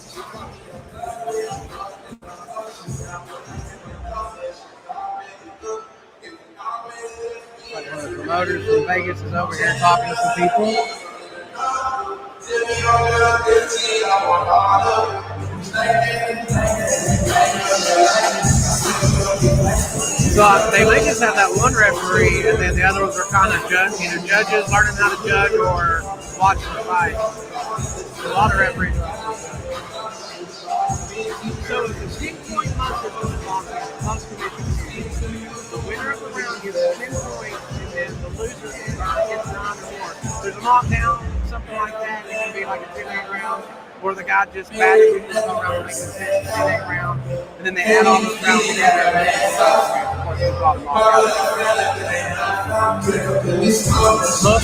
Speaker 4: One of the promoters from Vegas is over here talking to some people. So they may just have that one referee, and then the other ones are kind of either judges learning how to judge or watching the fight. A lot of referees. So it's a 10-point monster going on plus commission. The winner of the round gets 10 points, and then the loser gets 9 or more. There's a knockdown, something like that. It can be like a 10-8 round, or the guy just batted you just go around making a 10-8 round, and then they add all those rounds together.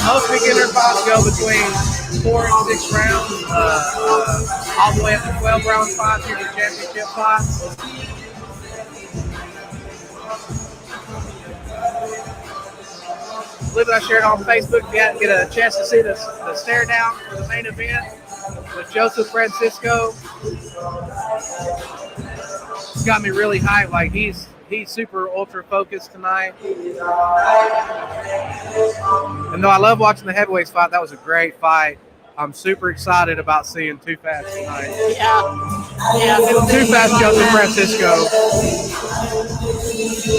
Speaker 4: Most beginner fights go between 4 and 6 rounds, all the way up to 12-round fights. Here are the championship fights. I believe I shared on Facebook. If you hadn't get a chance to see the stare down for the main event with Joseph Francisco, it's got me really hyped. Like he's super ultra focused tonight. And though I love watching the heavyweights fight, that was a great fight. I'm super excited about seeing Too Fast tonight.
Speaker 3: Yeah.
Speaker 4: Too Fast Joseph Francisco.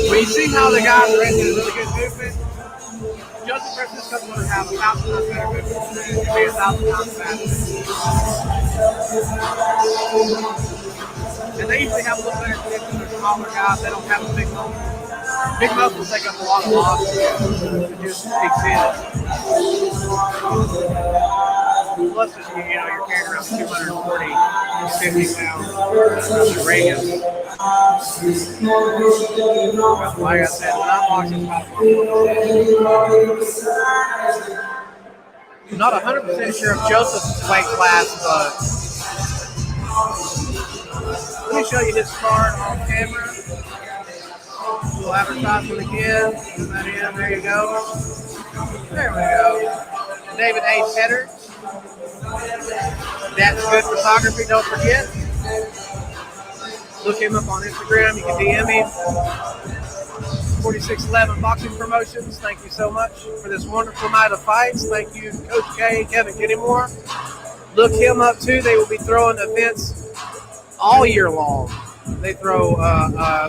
Speaker 4: When you see how the guys are in really good movement, Joseph Francisco's going to have 1,000 times better movement. He'll be 1,000 times faster. And they usually have a little better condition. They're smaller guys. They don't have a big muscle. Big muscles take up a lot of loss to just exist. Plus, just, you're carrying around 240, 50 pounds of radius. Like I said, when I'm watching I'm not 100% sure of Joseph's weight class, but let me show you his card on camera. We'll advertise it again. Put that in. There you go. There we go. David A. Tedder. That's good photography, don't forget. Look him up on Instagram. You can DM him. 46eleven Boxing Promotions. Thank you so much for this wonderful night of fights. Thank you, Coach K, Kevin Kinnymore. Look him up too. They will be throwing events all year long. They throw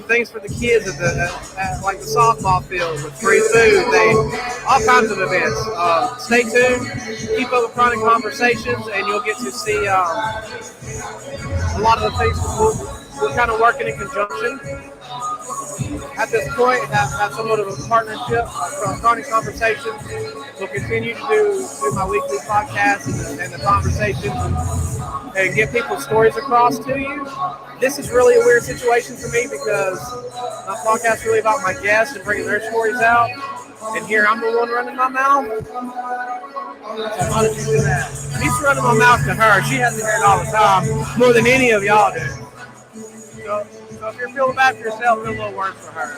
Speaker 4: things for the kids at like the softball field with free food. All kinds of events. Stay tuned. Keep up with Chronic Conversations, and you'll get to see a lot of the things we're kind of working in conjunction. At this point, have somewhat of a partnership from Chronic Conversations. We'll continue to do my weekly podcast and the conversations and get people's stories across to you. This is really a weird situation for me because my podcast is really about my guests and bringing their stories out. And here I'm the one running my mouth. How did you do that? He's running my mouth to her. She has to hear it all the time, more than any of y'all do. So So if you're feeling bad for yourself, feel a little worse for her.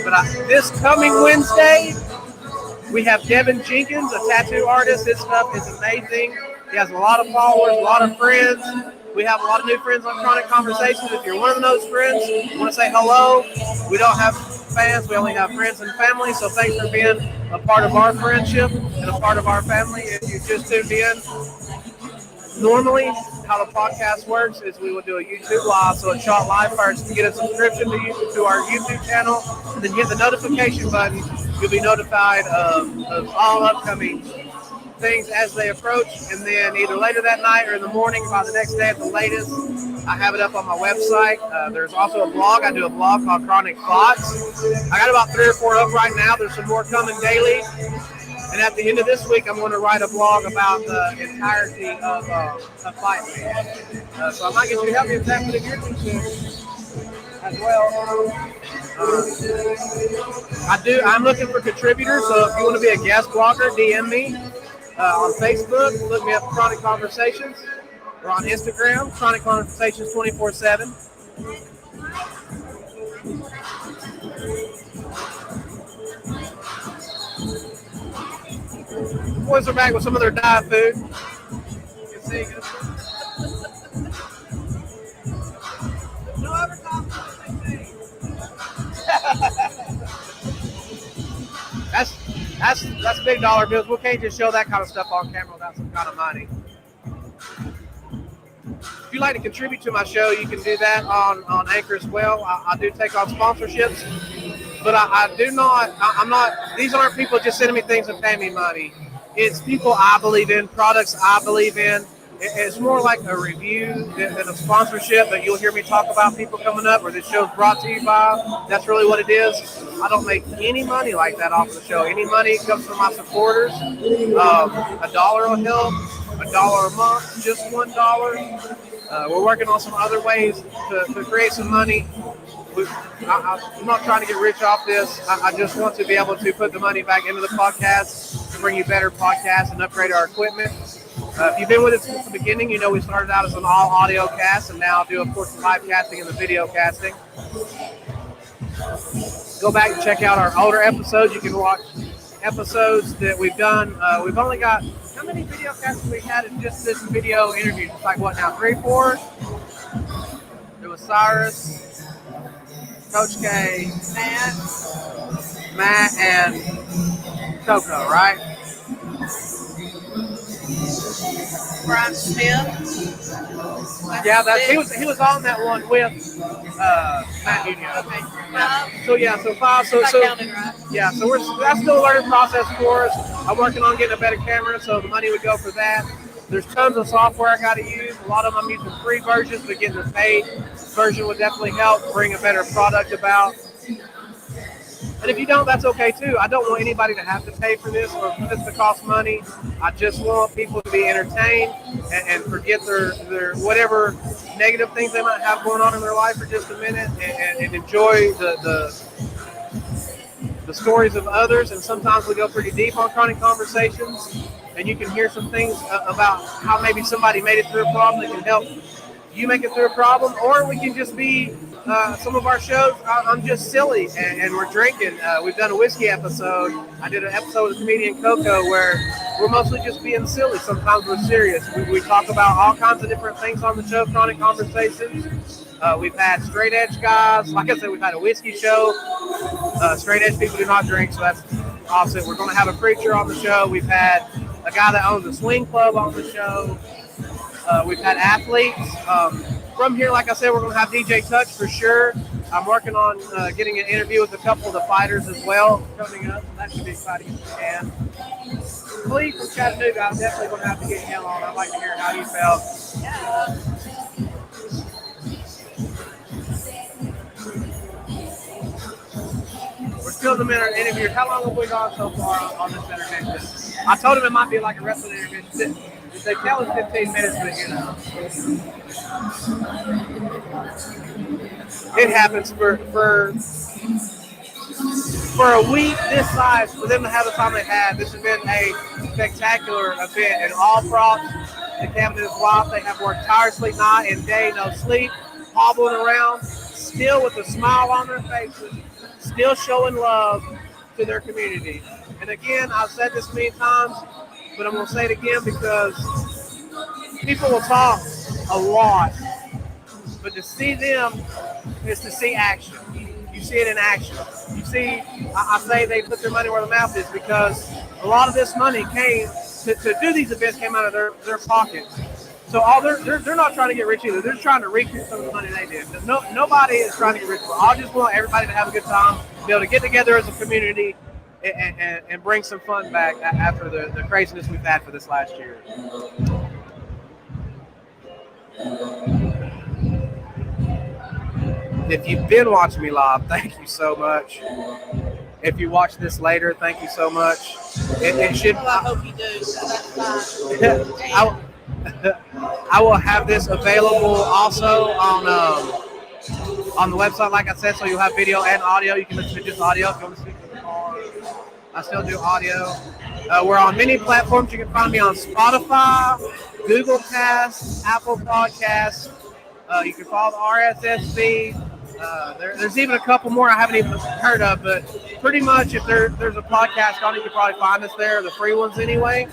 Speaker 4: But this coming Wednesday, we have Devin Jenkins, a tattoo artist. His stuff is amazing. He has a lot of followers, a lot of friends. We have a lot of new friends on Chronic Conversations. If you're one of those friends, want to say hello. We don't have fans. We only have friends and family. So thanks for being a part of our friendship and a part of our family. If you just tuned in, normally how the podcast works is we will do a YouTube live. So it's shot live first. To get a subscription to our YouTube channel, and then hit the notification button. You'll be notified of all upcoming things as they approach, and then either later that night or in the morning by the next day at the latest, I have it up on my website. There's also a blog. I do a blog called Chronic Thoughts. I got about 3 or 4 up right now. There's some more coming daily. And at the end of this week, I'm going to write a blog about the entirety of Fight Me. So I might get you to help me with that for the YouTube as well. I'm looking for contributors, so if you want to be a guest blogger, DM me on Facebook. Look me up Chronic Conversations, or on Instagram, Chronic Conversations 24/7. Boys are back with some of their diet food. You can see. No advertising. That's big dollar bills. We can't just show that kind of stuff on camera without some kind of money. If you'd like to contribute to my show, you can do that on Anchor as well. I do take on sponsorships, but I'm not, these aren't people just sending me things and paying me money. It's people I believe in, products I believe in. It's more like a review than a sponsorship, but you'll hear me talk about people coming up or this show's brought to you by. That's really what it is. I don't make any money like that off the show. Any money comes from my supporters. $1 will help, $1 a month, just $1. We're working on some other ways to create some money. I'm not trying to get rich off this. I just want to be able to put the money back into the podcast to bring you better podcasts and upgrade our equipment. If you've been with us since the beginning, you know we started out as an all audio cast, and now do, of course, the live casting and the video casting. Go back and check out our older episodes. You can watch episodes that we've done. We've only got, how many video casts we had in just this video interview? It's like what now, 3, 4? There was Cyrus, Coach K, Matt, and Coco, right?
Speaker 3: Brian Smith.
Speaker 4: Yeah, he was on that one with Matt Union.
Speaker 3: Okay.
Speaker 4: So 5. So
Speaker 3: Counted, right?
Speaker 4: yeah. So that's still a learning process for us. I'm working on getting a better camera, so the money would go for that. There's tons of software I got to use. A lot of them I'm using free versions, but getting the paid version would definitely help bring a better product about. And if you don't, that's okay too. I don't want anybody to have to pay for this or for this to cost money. I just want people to be entertained and forget their whatever negative things they might have going on in their life for just a minute and enjoy the stories of others. And sometimes we go pretty deep on Chronic Conversations, and you can hear some things about how maybe somebody made it through a problem that can help you make it through a problem, or we can just be some of our shows. I'm just silly and we're drinking. We've done a whiskey episode. I did an episode with comedian Coco where we're mostly just being silly. Sometimes we're serious. We talk about all kinds of different things on the show, Chronic Conversations. We've had straight edge guys. Like I said, we've had a whiskey show. Straight edge people do not drink, so that's opposite. We're going to have a preacher on the show. We've had a guy that owns a swing club on the show. We've had athletes. From here, like I said, we're going to have DJ Touch for sure. I'm working on getting an interview with a couple of the fighters as well coming up. That should be exciting if you can. Cleve from Chattanooga, I'm definitely going to have to get him on. I'd like to hear how he felt.
Speaker 3: Yeah.
Speaker 4: We're still in the middle of the interview. How long have we gone so far on this intervention? I told him it might be like a wrestling intervention. They tell us 15 minutes, but you know. It happens for for a week this size, for them to have the time they had, this has been a spectacular event. And all props to Kevin and his wife. They have worked tirelessly night and day, no sleep, hobbling around, still with a smile on their faces, still showing love to their community. And again, I've said this many times, but I'm going to say it again because people will talk a lot, but to see them is to see action. You see it in action. You see, I say they put their money where the mouth is because a lot of this money came to do these events came out of their pockets. So all they're not trying to get rich either. They're trying to recoup some of the money they did. Nobody is trying to get rich. I just want everybody to have a good time, be able to get together as a community and bring some fun back after the craziness we've had for this last year. If you've been watching me live, thank you so much. If you watch this later, thank you so much. It should.
Speaker 3: Well, I hope you do. So that's fine.
Speaker 4: I will have this available also on the website, like I said, so you'll have video and audio. You can listen to just audio if you want to speak to the car. I still do audio. We're on many platforms. You can find me on Spotify, Google Casts, Apple Podcasts. You can follow the RSS feed. There's even a couple more I haven't even heard of, but pretty much if there's a podcast on it, you can probably find us there, the free ones anyway.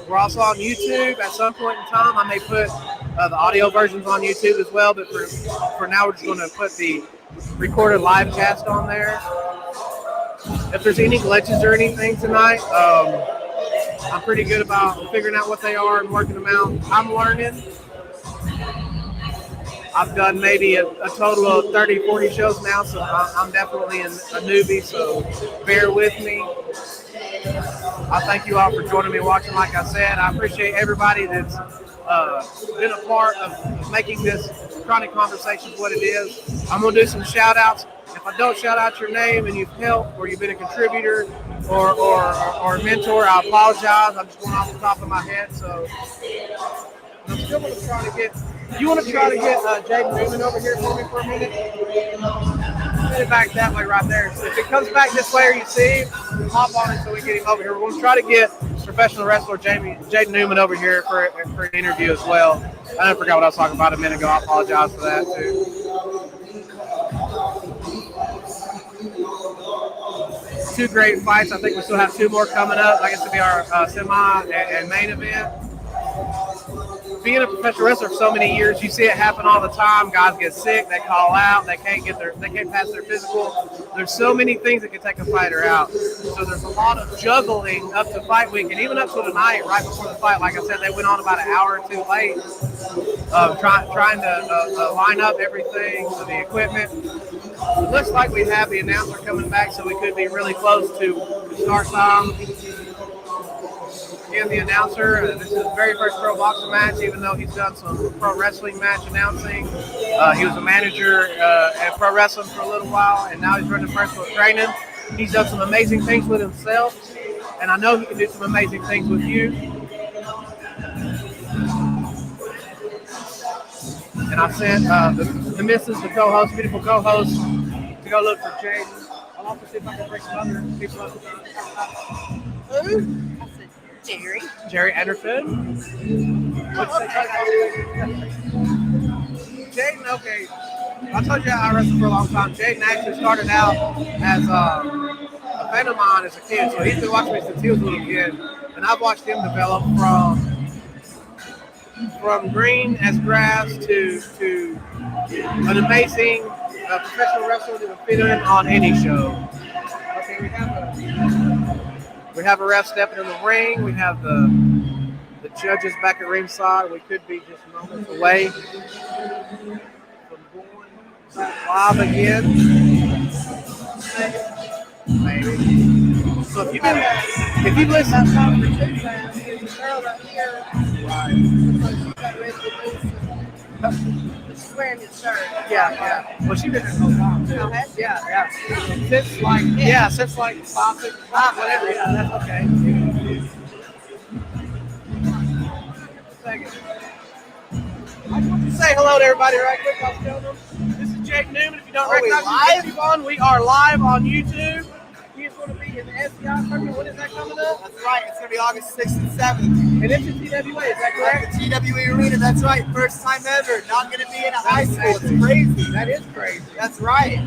Speaker 4: We're also on YouTube. At some point in time, I may put the audio versions on YouTube as well, but for now, we're just going to put the recorded live cast on there. If there's any glitches or anything tonight, I'm pretty good about figuring out what they are and working them out. I'm learning. I've done maybe a total of 30, 40 shows now, so I'm definitely a newbie, so bear with me. I thank you all for joining me watching. Like I said, I appreciate everybody that's been a part of making this Chronic Conversations what it is. I'm going to do some shout-outs. If I don't shout out your name and you've helped or you've been a contributor or a mentor, I apologize. I'm just going off the top of my head, so I'm still going to try to get... You want to try to get Jaden Newman over here for me for a minute? Get it back that way right there. So if it comes back this way or you see him, hop on it so we get him over here. We're going to try to get professional wrestler Jaden Newman over here for an interview as well. I forgot what I was talking about a minute ago. I apologize for that too. Two great fights. I think we still have two more coming up. I guess it'll be our semi and main event. Being a professional wrestler for so many years, you see it happen all the time. Guys get sick, they call out, they can't pass their physical. There's so many things that can take a fighter out. So there's a lot of juggling up to fight week, and even up to tonight, right before the fight. Like I said, they went on about an hour or two late, trying to line up everything, so the equipment. It looks like we have the announcer coming back, so we could be really close to start time. Again, the announcer, this is his very first pro boxing match, even though he's done some pro wrestling match announcing. He was a manager at pro wrestling for a little while, and now he's running personal training. He's done some amazing things with himself, and I know he can do some amazing things with you. And I sent the missus, the co-host, beautiful co-host, to go look for Jaden. I'll also see if I can bring some other people up.
Speaker 3: Who? Jerry
Speaker 4: Anderson. Jaden, okay. I told you I wrestled for a long time. Jaden actually started out as a friend of mine as a kid, so he's been watching me since he was a little kid, and I've watched him develop from green as grass to an amazing professional wrestler that would fit in on any show. Okay, we have a ref stepping in the ring. We have the judges back at ringside. We could be just moments away from going live again. Maybe. So if you've listened,
Speaker 3: She's wearing his shirt.
Speaker 4: yeah. Well, she's been there the whole time too.
Speaker 3: Oh, has she?
Speaker 4: Yeah. Since like 5, 6 o'clock, whatever. Yeah, that's okay. I just want to say hello to everybody right quick. I was telling them this is Jake Newman. If you don't recognize him, keep on. We are live on YouTube. He is going to be in the SDI tournament. When is that coming up?
Speaker 6: That's right. It's going to be August 6th and 7th.
Speaker 4: And it's in TWA, is that correct?
Speaker 6: At the TWA Arena, that's right. First time ever. Not going to be in a high school. It's crazy.
Speaker 4: That is crazy.
Speaker 6: That's right.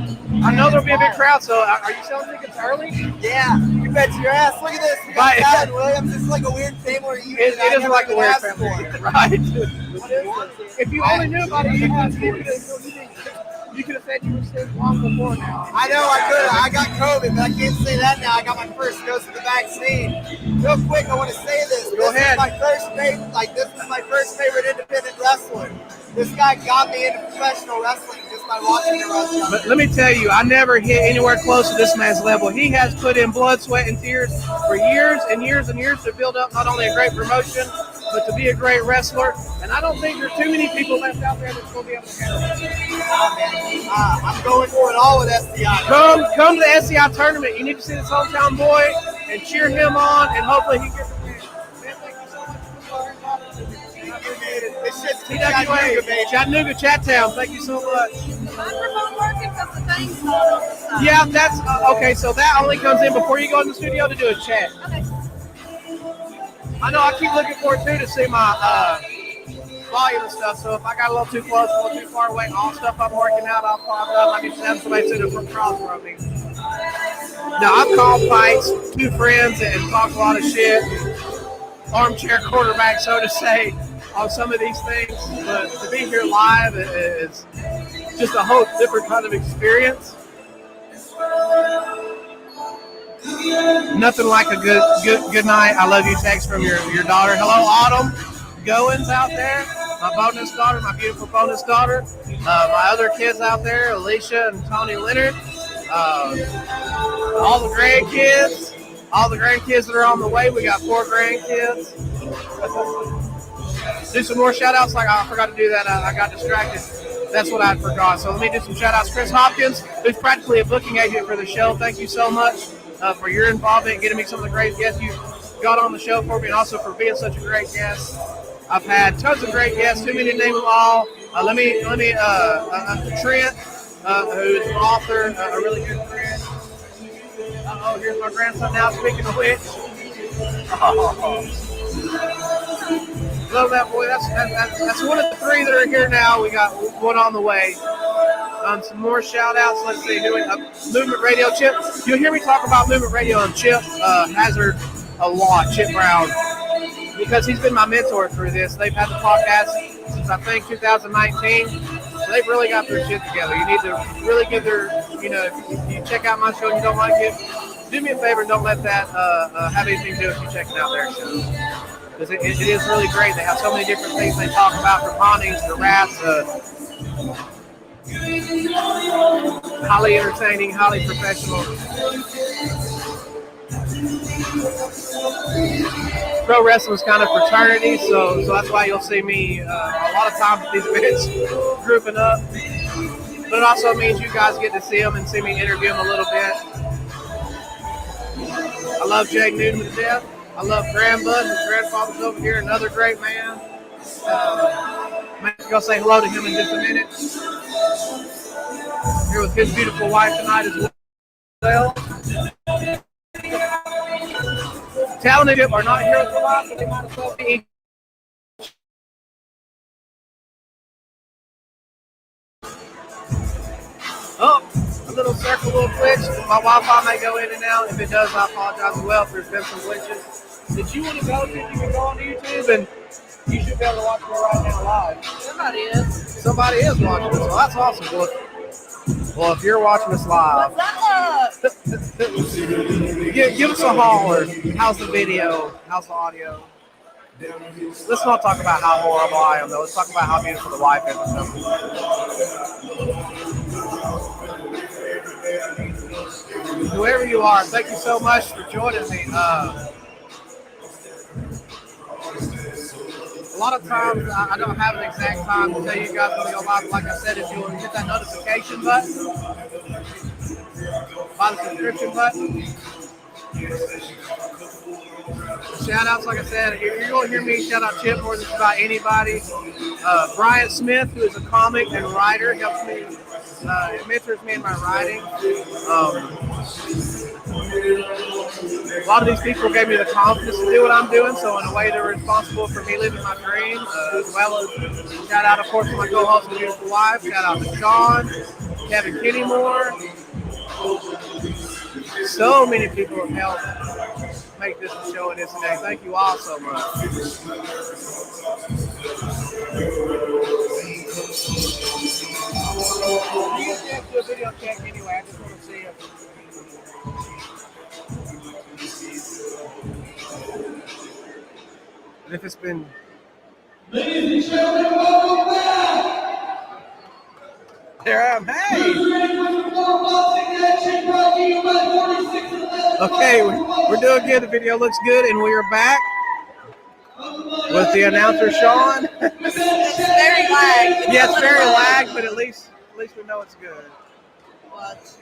Speaker 4: I know there'll be a big crowd, so are you selling tickets early?
Speaker 6: Yeah, you bet your ass. Look at this. We got Dad Williams. It's like a weird family reunion.
Speaker 4: It is like a weird family
Speaker 6: reunion.
Speaker 4: right? If you only knew about it, you could have said you were sick long before now.
Speaker 6: I know I could have. I got COVID, but I can't say that now. I got my first dose of the vaccine. Real quick, I want to say this.
Speaker 4: Go ahead.
Speaker 6: This was my first favorite independent wrestler. This guy got me into professional wrestling just by watching him wrestle.
Speaker 4: But let me tell you, I never hit anywhere close to this man's level. He has put in blood, sweat, and tears for years and years and years to build up not only a great promotion, but to be a great wrestler. And I don't think there's too many people left out there that's going to be able to handle it.
Speaker 6: I'm going for it all with SDI.
Speaker 4: Come to the SDI tournament. You need to see this hometown boy and cheer him on, and hopefully he gets a win. Man, thank you so much for
Speaker 6: It's just
Speaker 4: Chattanooga, Chattown. Thank you so much.
Speaker 3: Microphone working because the thing's not on the side.
Speaker 4: Yeah, that's okay. So that only comes in before you go in the studio to do a chat.
Speaker 3: Okay.
Speaker 4: I know. I keep looking forward to see my volume and stuff. So if I got a little too close, a little too far away, all stuff I'm working out, I'll pop up. I need to have somebody sit across from me. Now I've called fights, two friends, and talked a lot of shit. Armchair quarterback, so to say, on some of these things. But to be here live is just a whole different kind of experience. Nothing like a good night, I love you text from your daughter. Hello, Autumn Goins out there. My bonus daughter, my beautiful bonus daughter. My other kids out there, Alicia and Tony Leonard. All the grandkids that are on the way. We got 4 grandkids. Do some more shout outs. Like I forgot to do that. I got distracted. That's what I forgot. So let me do some shout outs. Chris Hopkins, who's practically a booking agent for the show. Thank you so much for your involvement in getting me some of the great guests you got on the show for me, and also for being such a great guest. I've had tons of great guests. Too many to name them all. Trent, who's an author, a really good friend. Here's my grandson now. Speaking of which, love that boy. That's one of the 3 that are here now. We got one on the way. Some more shout outs. Let's see. Movement Radio. Chip. You'll hear me talk about Movement Radio and Chip Hazard a lot. Chip Brown, because he's been my mentor through this. They've had the podcast since I think 2019. So they've really got their shit together. You need to really give their, if you check out my show and you don't like it, do me a favor and don't let that have anything to do with you checking out their show. Because it is really great. They have so many different things they talk about, from hauntings to rats, highly entertaining, highly professional. Pro wrestling is kind of fraternity, so that's why you'll see me a lot of times at these events grouping up. But it also means you guys get to see them and see me interview them a little bit. I love Jake Newman to death. I love Grandbud. His grandfather's over here, another great man. I'm going to say hello to him in just a minute. Here with his beautiful wife tonight as well. Talented are not here with the lot, but they might as well be. Oh, a little circle, a little glitch. My Wi-Fi may go in and out. If it does, I apologize as well if there's been some glitches. If you want to go, you can go on YouTube and you should be able to watch me right now live. Somebody is watching us, so that's awesome. Well, if you're watching us live, give us a holler. How's the video? How's the audio? Let's not talk about how horrible I am, though. Let's talk about how beautiful the wife is. Whoever you are, thank you so much for joining me. A lot of times I don't have an exact time to tell you guys when to go live. Like I said, if you'll hit that notification button, by the subscription button, Shout outs, like I said, you're going to hear me shout out Chip more than just about anybody. Brian Smith, who is a comic and writer, helps me, mentors me in my writing. A lot of these people gave me the confidence to do what I'm doing, so in a way they're responsible for me living my dream, as well as shout out, of course, to my co-host and beautiful wife. Shout out to Sean, Kevin Kennymore. So many people have helped make this the show it is today. Thank you all so much. You can do a video check anyway. I just want to see it. And if it's been...
Speaker 1: Ladies and gentlemen, welcome back.
Speaker 4: There I am. Hey!
Speaker 1: Who's ready for some more boxing action brought to you by 46eleven?
Speaker 4: Okay, we're doing good. The video looks good, and we are back with the announcer, Sean.
Speaker 3: It's very lagged.
Speaker 4: Yeah, it's very lagged, but at least we know it's good.
Speaker 3: What?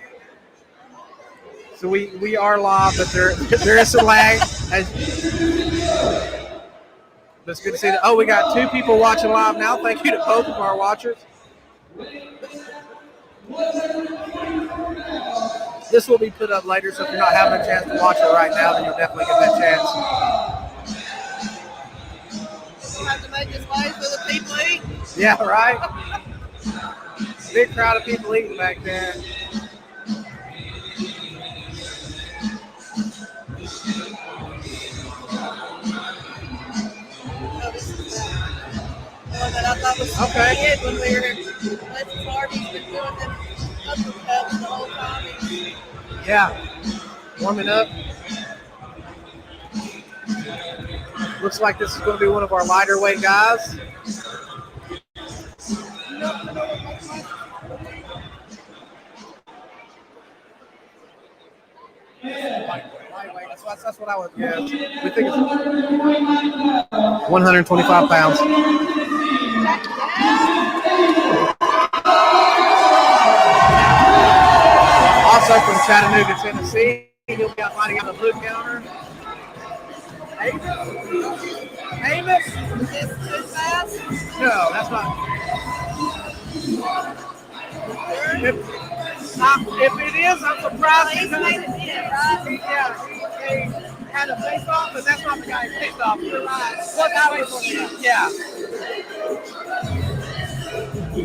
Speaker 4: So we are live, but there is some lag. But it's good to see that. Oh, we got 2 people watching live now. Thank you to both of our watchers. This will be put up later, so if you're not having a chance to watch it right now, then you'll definitely get that chance.
Speaker 3: You have to make this live so the people eat.
Speaker 4: Yeah, right? Big crowd of people eating back there.
Speaker 3: That I thought was
Speaker 4: Okay.
Speaker 3: good when we were let's Harvey's been doing them uppercuts the whole time.
Speaker 4: Yeah, warming up. Looks like this is going to be one of our lighter weight guys. Lightweight. That's what I would guess. We think it's 125 pounds. Also from Chattanooga, Tennessee. He'll be out fighting on the blue counter. Amos?
Speaker 3: Is this too fast?
Speaker 4: No, that's not. If it is, I'm surprised.
Speaker 3: He's made it in, right?
Speaker 4: He had a face off, but that's not the guy he picked off. You're right. What guy was it? Yeah.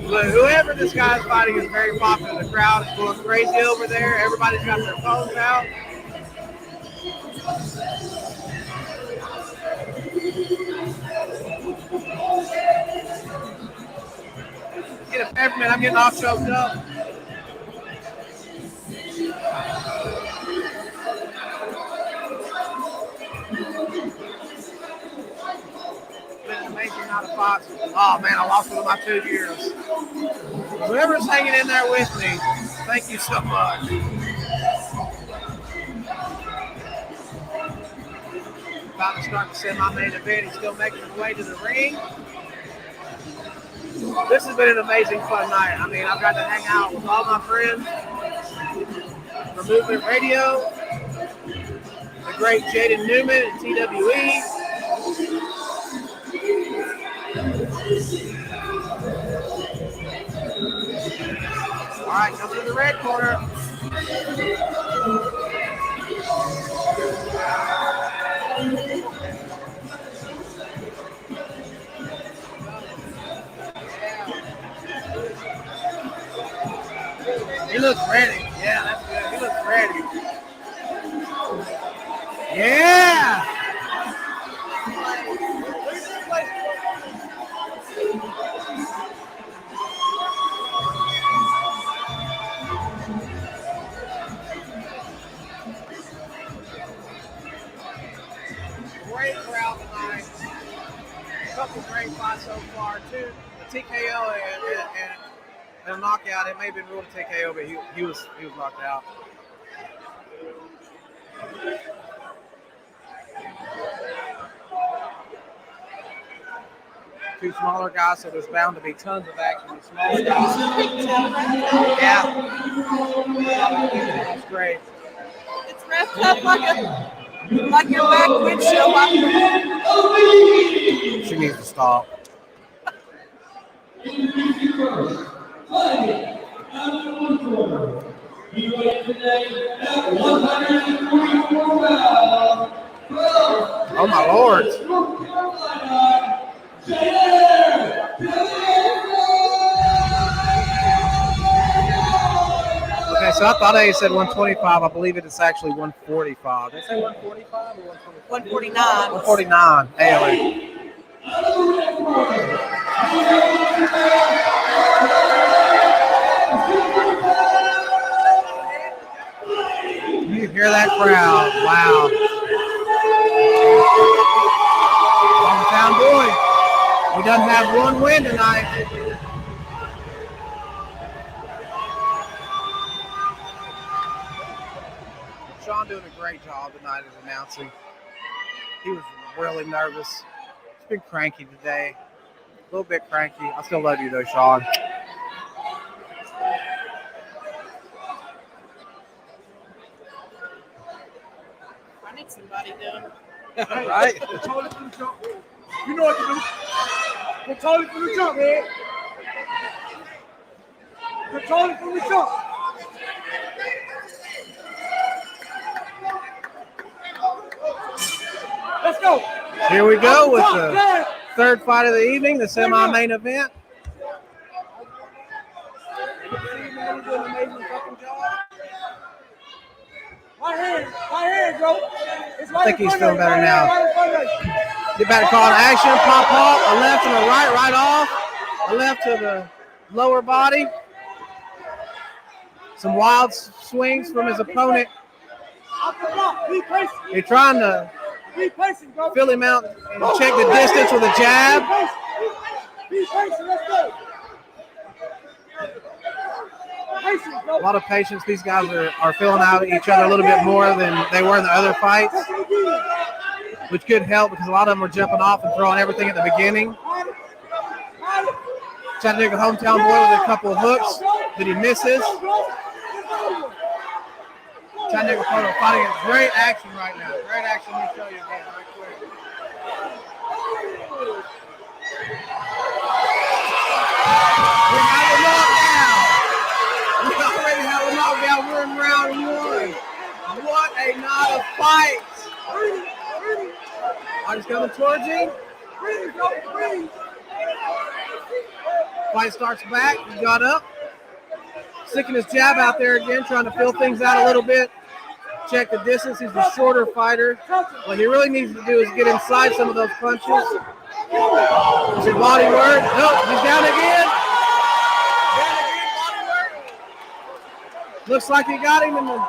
Speaker 4: But whoever this guy's fighting is very popular. The crowd is going crazy over there. Everybody's got their phones out. Get a peppermint. I'm getting all choked up. Been amazing out of Fox. Oh man, I lost one of my 2 years. Whoever's hanging in there with me, thank you so much. About to start to send my main event. He's still making his way to the ring. This has been an amazing, fun night. I mean, I've got to hang out with all my friends from Movement Radio, the great Jaden Newman at TWE. All right, coming to the red corner. He looks ready. Yeah, that's good. He looks ready. Yeah. Great crowd tonight. A couple great fights so far, too. A TKO and a knockout. It may have been ruled a TKO, but he was knocked out. Two smaller guys, so there's bound to be tons of action with smaller guys. Yeah. That's great.
Speaker 3: It's wrapped up like a Like your back windshield wiper.
Speaker 2: She needs to stop.
Speaker 1: He weighed today at 144 pounds.
Speaker 2: Oh my Lord.
Speaker 1: North Carolina,
Speaker 2: Okay, so I thought they said 125. I believe it is actually 145. Did they say 145 or 125?
Speaker 3: 149.
Speaker 2: 149. ALA. You hear that crowd? Wow. Hometown boy. We done have one win tonight. Sean doing a great job tonight as announcing. He was really nervous. He's been cranky today. A little bit cranky. I still love you though, Sean.
Speaker 3: I need somebody doing.
Speaker 2: Right?
Speaker 6: You know what to do. Control it from the jump, man. Control it from the jump. Let's go.
Speaker 2: Here we go with the third fight of the evening, the semi-main event.
Speaker 6: Right hand, bro.
Speaker 2: I think he's feeling better now. Get back to call an action, pop off, a left and a right off, a left to the lower body. Some wild swings from his opponent. He's trying to fill him out and check the distance with a jab. A lot of patience. These guys are filling out each other a little bit more than they were in the other fights, which could help because a lot of them were jumping off and throwing everything at the beginning. Chattanooga hometown boy with a couple of hooks that he misses. Chattanooga photo fighting a great action right now. Great action. Let me show you again right quick. We have a knockdown. We already have a knockdown. We're in round one. What a night of fights. Fight's coming towards him. Fight starts back. He got up. Sticking his jab out there again, trying to fill things out a little bit. Check the distance. He's the shorter fighter. What he really needs to do is get inside some of those punches. Some body work. Nope, he's down again. Body work. Looks like he got him in the.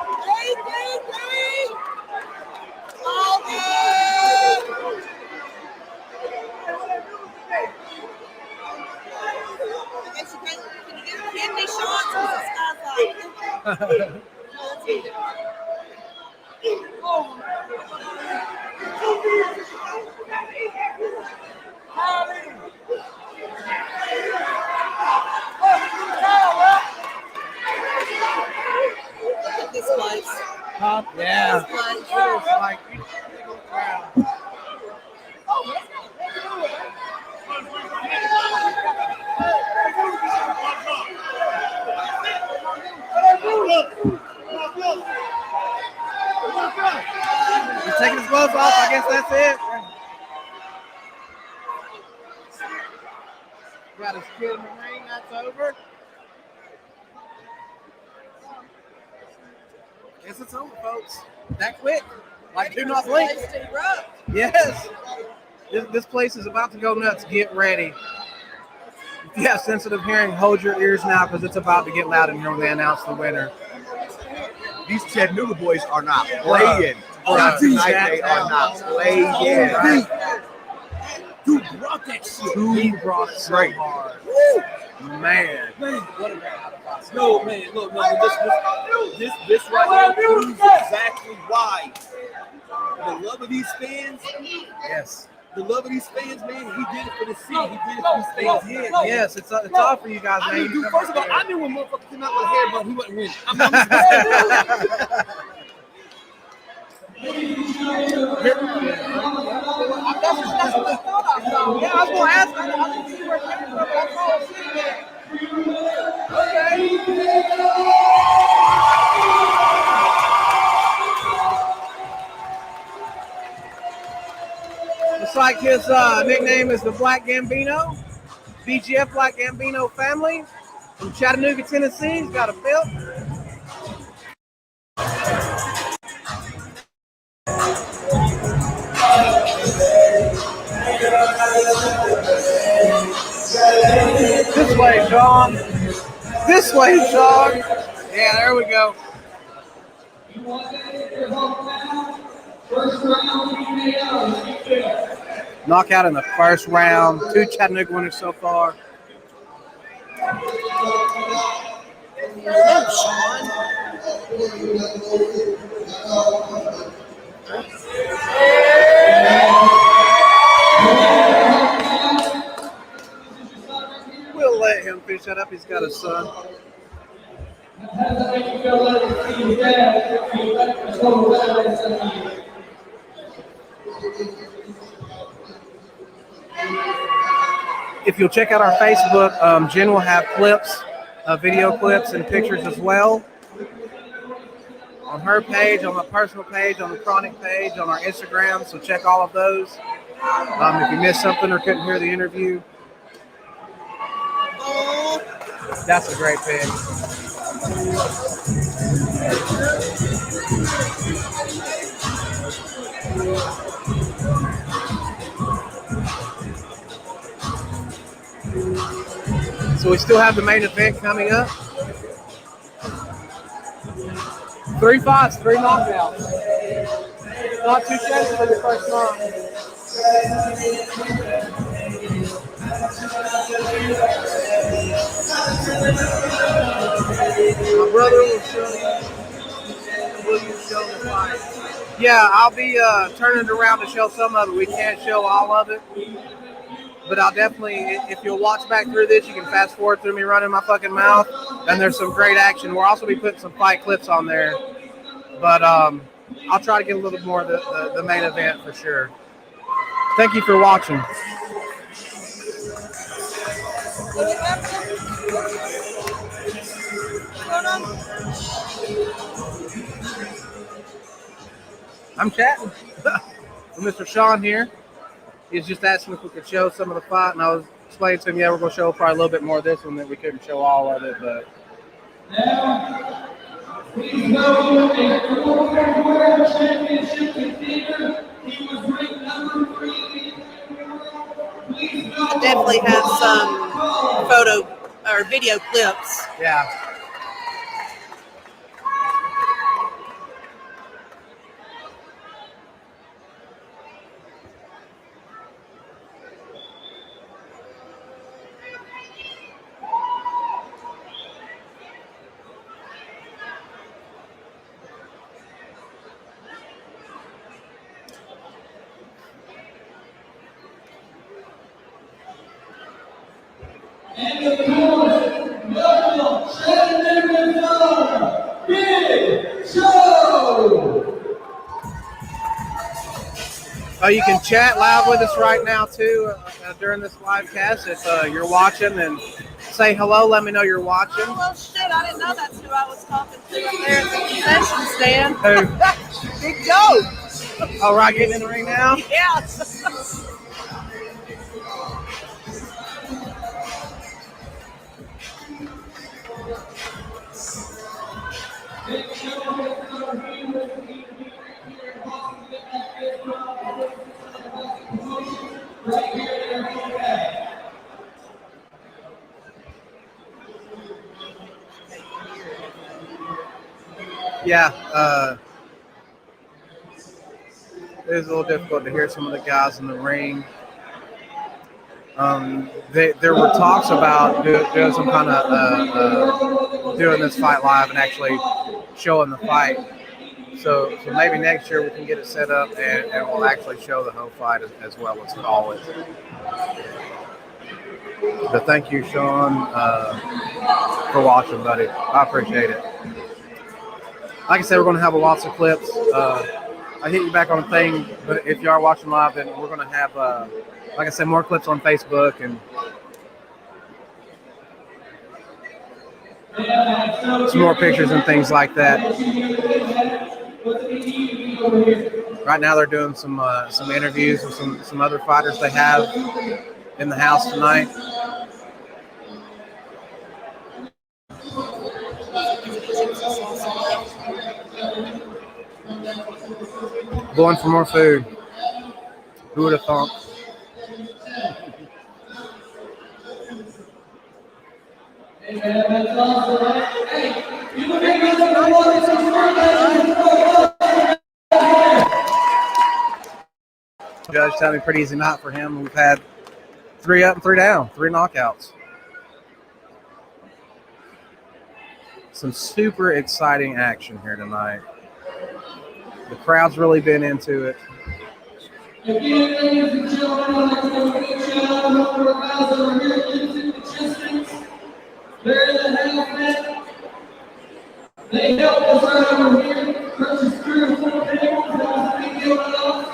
Speaker 3: Kidney shots or this guy's Look at this place.
Speaker 2: Yeah.
Speaker 3: This place.
Speaker 2: It's like big old crowd. He's taking his gloves off. I guess that's it. Got his kid in the ring. That's over. Guess it's over, folks. That quick. Like, do not blink. Yes. This place is about to go nuts. Get ready. If you have sensitive hearing, hold your ears now because it's about to get loud in here when they announce the winner.
Speaker 4: These Chattanooga boys are not playing. Tonight they are not playing. Dude brought that shit.
Speaker 2: He brought it so hard. Man.
Speaker 5: What a man. No, man, look, this right now proves exactly why the love of these fans.
Speaker 2: Yes.
Speaker 5: The love of these fans, man, he did it for the city. He did it for these fans.
Speaker 2: Yes, it's all for you guys, man.
Speaker 5: I mean, dude, first of all, I knew when motherfuckers came out with a hair, but he wasn't winning.
Speaker 6: That's what I thought I saw. Yeah, I was going to ask. I didn't see where it came from, but I saw it sitting there. Okay. Looks like his nickname is the Black Gambino, BGF Black Gambino family from Chattanooga, Tennessee. He's got a belt. This way, Sean. This way, Sean. Yeah, there we go.
Speaker 2: Knockout in the first round. 2 Chattanooga winners so far.
Speaker 6: We'll let him finish that up. He's got a son.
Speaker 2: If you'll check out our Facebook, Jen will have clips, video clips and pictures as well. On her page, on my personal page, on the Chronic page, on our Instagram, so check all of those. If you missed something or couldn't hear the interview, that's a great pig. So we still have the main event coming up. 3 fights, 3 knockouts. Not too shabby for the first round.
Speaker 6: My brother will show the fight.
Speaker 2: Yeah, I'll be turning it around to show some of it. We can't show all of it. But I'll definitely, if you'll watch back through this, you can fast forward through me running my fucking mouth. And there's some great action. We'll also be putting some fight clips on there. But I'll try to get a little more of the main event for sure. Thank you for watching. I'm chatting with Mr. Sean here. He's just asking if we could show some of the fight, and I was explaining to him, yeah, we're going to show probably a little bit more of this one, that we couldn't show all of it, but.
Speaker 1: Now, please welcome a former championship contender. He was ranked number 3 in the world. Please welcome.
Speaker 3: Definitely has some photo or video clips.
Speaker 2: Yeah.
Speaker 1: And of course, welcome Chattanooga Big Show.
Speaker 2: Oh, you can chat live with us right now too during this live cast. If you're watching, and say hello. Let me know you're watching.
Speaker 3: Oh, well, shit, I didn't know that's who I was talking to up there at the concession stand.
Speaker 2: Who?
Speaker 3: Big Joe.
Speaker 2: Oh, right, getting in the ring now?
Speaker 3: Yeah.
Speaker 2: Yeah, it was a little difficult to hear some of the guys in the ring. There were talks about doing some kind of doing this fight live and actually showing the fight. So maybe next year we can get it set up and we'll actually show the whole fight as well as call it. But thank you, Sean, for watching, buddy. I appreciate it. Like I said, we're going to have lots of clips I hit you back on the thing, but if you are watching live, then we're going to have, like I said, more clips on Facebook and some more pictures and things like that. Right now, they're doing some interviews with some other fighters they have in the house tonight. Going for more food. Who would have thought? Judge telling me pretty easy night for him. We've had 3 up and 3 down, 3 knockouts. Some super exciting action here tonight. The crowd's really been into it.
Speaker 1: Again, ladies and gentlemen, I'd like to do a big shout out to all our guys that are here in the logistics. They're in the house. They helped us out over here, purchased 3 or 4 tables. That was a big deal to us.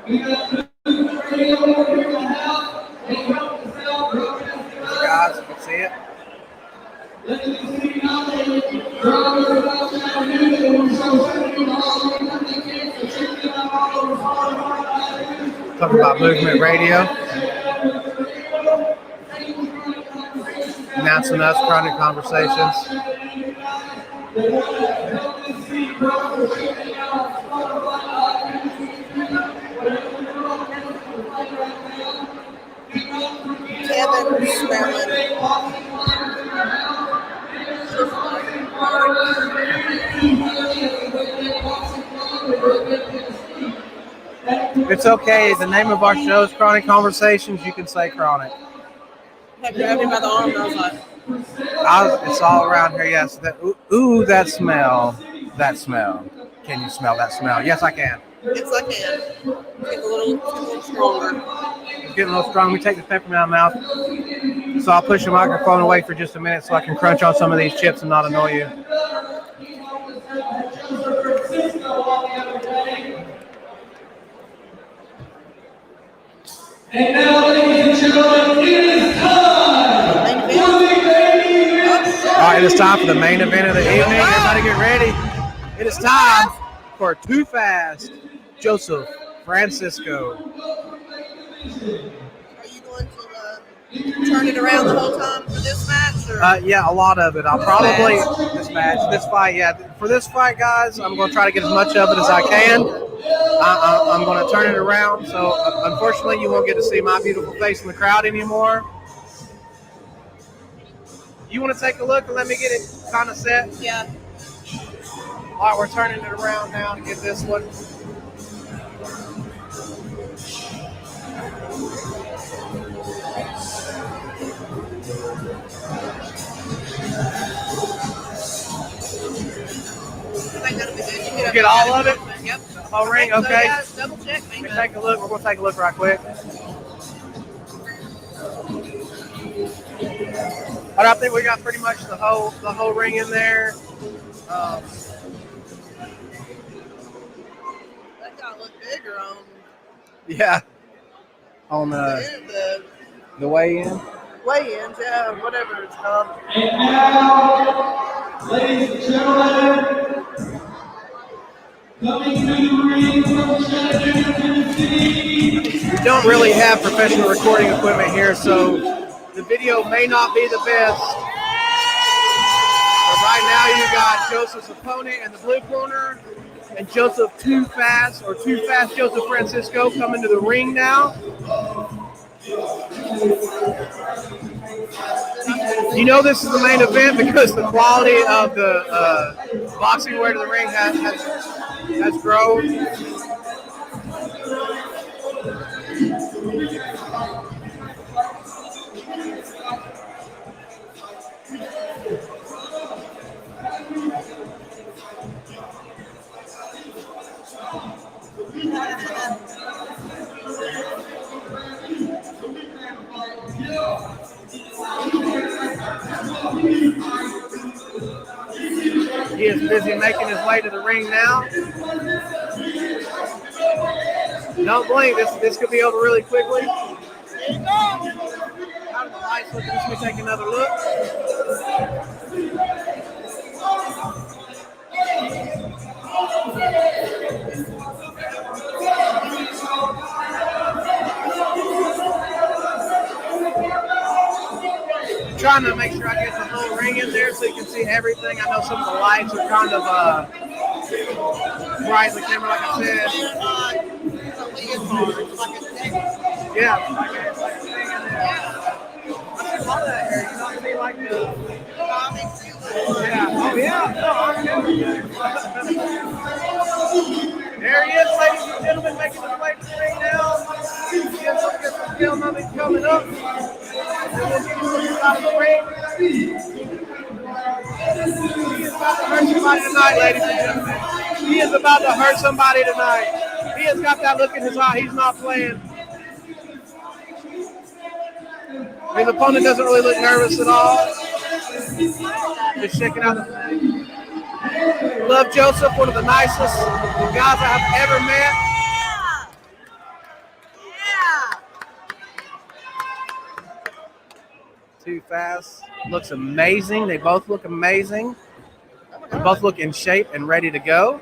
Speaker 1: We got new radio over here in the house. They helped us out, broadcasting us.
Speaker 2: Guys, you can see it.
Speaker 1: Let me see now they drivers about down here. They want to show something all over the kids. So check them out all over the
Speaker 2: Talking about Movement Radio. Announcing us, Chronic Conversations.
Speaker 3: Kevin Smerlin.
Speaker 2: It's okay. The name of our show is Chronic Conversations. You can say Chronic.
Speaker 3: I grabbed him by the arm and I was like,
Speaker 2: It's all around here. Yes. Ooh, that smell. That smell. Can you smell that smell? Yes, I can.
Speaker 3: yes, I can. Get a little stronger.
Speaker 2: It's getting a little strong. We take the peppermint out of my mouth. So I'll push the microphone away for just a minute so I can crunch on some of these chips and not annoy you.
Speaker 1: And now, ladies and gentlemen, it is time for the main event.
Speaker 2: All right, it is time for the main event of the evening. Everybody get ready. It is time for Too Fast, Joseph Francisco.
Speaker 3: Are you going to turn it around the whole time for this match? Or?
Speaker 2: Yeah, a lot of it. I'll probably, this fight, yeah. For this fight, guys, I'm going to try to get as much of it as I can. I'm going to turn it around. So, unfortunately, you won't get to see my beautiful face in the crowd anymore. You want to take a look and let me get it kind of set?
Speaker 3: Yeah.
Speaker 2: All right, we're turning it around now to get this one.
Speaker 3: I think that'll be good.
Speaker 2: You get all of it?
Speaker 3: Yep.
Speaker 2: Whole ring?
Speaker 3: So,
Speaker 2: Okay.
Speaker 3: yeah, double check me.
Speaker 2: Let me take a look. We're going to take a look right quick. But I think we got pretty much the whole ring in there.
Speaker 3: That got to look bigger on
Speaker 2: Yeah. On the weigh-in.
Speaker 3: weigh-ins, yeah, whatever it's called.
Speaker 1: And now, ladies and gentlemen, coming to the ring from Chattanooga, Tennessee.
Speaker 2: We don't really have professional recording equipment here, so the video may not be the best. But right now you got Joseph's opponent in the blue corner and Joseph Too Fast Joseph Francisco coming to the ring now. You know this is the main event because the quality of the boxing wear to the ring has grown. He is busy making his way to the ring now. Don't blink. This could be over really quickly. How do the lights look? Let me take another look. Trying to make sure I get the whole ring in there so you can see everything. I know some of the lights are kind of bright in the camera, like I said. Yeah, like a thing in there. I just love that here. You know what I mean? Like the. Yeah. Oh yeah. No, I'm There he is, ladies and gentlemen, making his way to the ring now. Get some film of it coming up. And then we'll get you out of the ring. He is about to hurt somebody tonight, ladies and gentlemen. He is about to hurt somebody tonight. He has got that look in his eye. He's not playing. His opponent doesn't really look nervous at all. Just shaking out the thing. Love Joseph, one of the nicest guys I have ever met. Too Fast looks amazing. They both look amazing. They both look in shape and ready to go.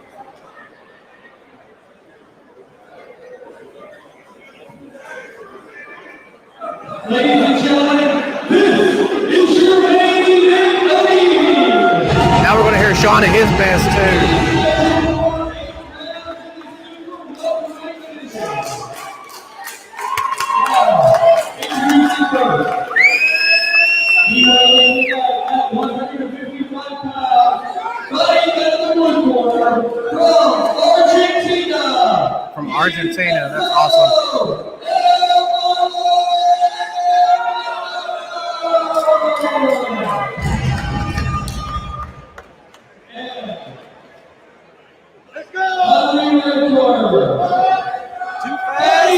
Speaker 1: Ladies and gentlemen, this is your main event.
Speaker 2: Now we're going to hear Sean at his best too.
Speaker 1: He weighs at 155 pounds, fighting at the one corner from Argentina.
Speaker 2: From Argentina, that's awesome.
Speaker 1: Let's go!
Speaker 2: Too Fast.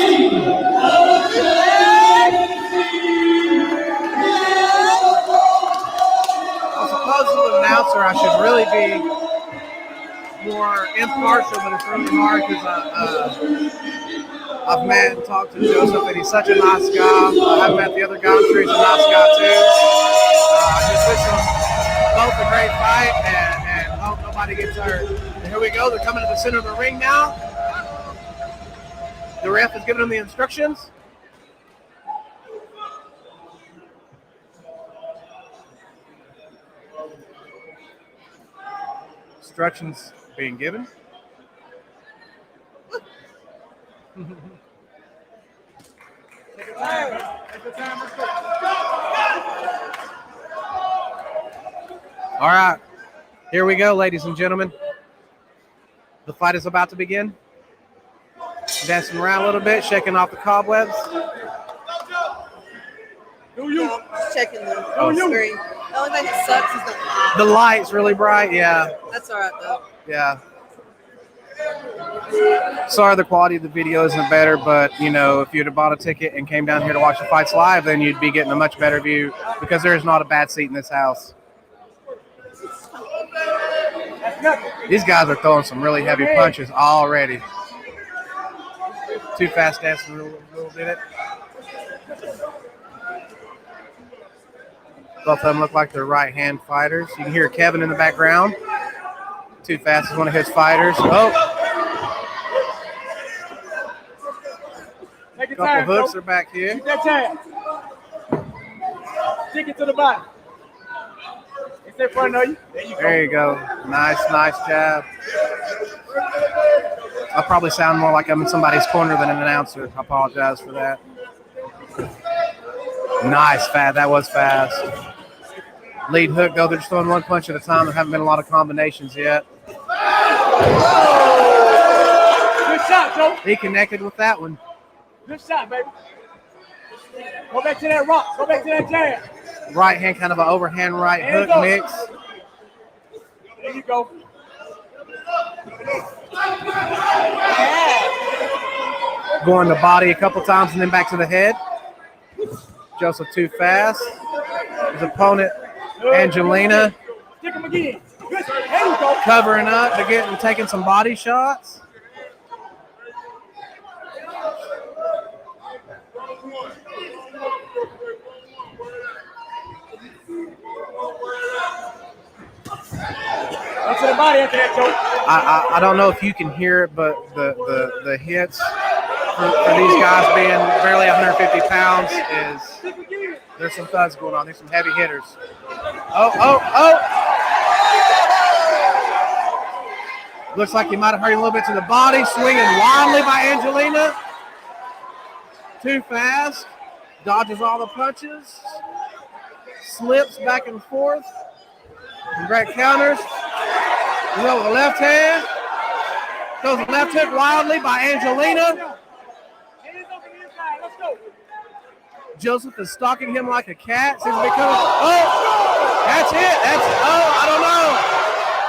Speaker 2: I suppose as an announcer, I should really be more impartial, but it's really hard because I've met and talked to Joseph, and he's such a nice guy. I've met the other guy, I'm sure he's a nice guy too. I just wish them both a great fight and hope nobody gets hurt. And here we go, they're coming to the center of the ring now. The ref is giving them the instructions. Instructions being given. All right, here we go, ladies and gentlemen. The fight is about to begin. Dancing around a little bit, shaking off the cobwebs.
Speaker 3: Checking the screen. The only thing that sucks is
Speaker 2: The light's really bright, yeah.
Speaker 3: that's all right though.
Speaker 2: Yeah. Sorry the quality of the video isn't better, but, you know, if you'd have bought a ticket and came down here to watch the fights live, then you'd be getting a much better view because there is not a bad seat in this house. These guys are throwing some really heavy punches already. Too Fast dancing a little bit. Both of them look like they're right-hand fighters. You can hear Kevin in the background. Too Fast is one of his fighters. Oh! A couple hooks are back here.
Speaker 6: Keep that tag. Stick it to the bottom. It's in front of you.
Speaker 2: There you go. Nice jab. I probably sound more like I'm in somebody's corner than an announcer. I apologize for that. Nice, fast. That was fast. Lead hook, though. They're just throwing one punch at a time. There haven't been a lot of combinations yet.
Speaker 6: Good shot, Joe.
Speaker 2: He connected with that one.
Speaker 6: Good shot, baby. Go back to that rock. Go back to that jab.
Speaker 2: Right hand, kind of an overhand right hook mix.
Speaker 6: There you go.
Speaker 2: Going to body a couple times and then back to the head. Joseph Too Fast. His opponent, Angelina,
Speaker 6: Stick him again. Good. There you go.
Speaker 2: covering up. They're taking some body shots.
Speaker 6: body after that, Joe.
Speaker 2: I don't know if you can hear it, but the hits for these guys being barely 150 pounds there's some thuds going on. There's some heavy hitters. Oh. Looks like he might have hurt him a little bit to the body. Swinging wildly by Angelina. Too fast. Dodges all the punches. Slips back and forth. And great counters. You know, with the left hand. Goes the left hook wildly by Angelina. Joseph is stalking him like a cat. Seems to be coming. Oh! That's it. I don't know.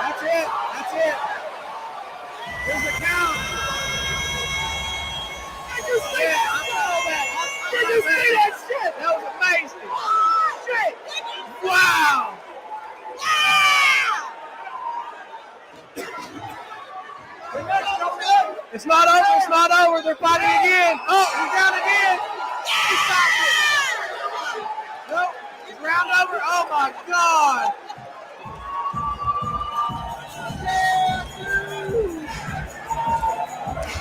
Speaker 2: That's it. Here's the count. Did you see that shit? That was amazing. Shit. Wow. It's not over. They're fighting again. Oh, he's down again. He stopped it. Nope. It's round over. Oh my God.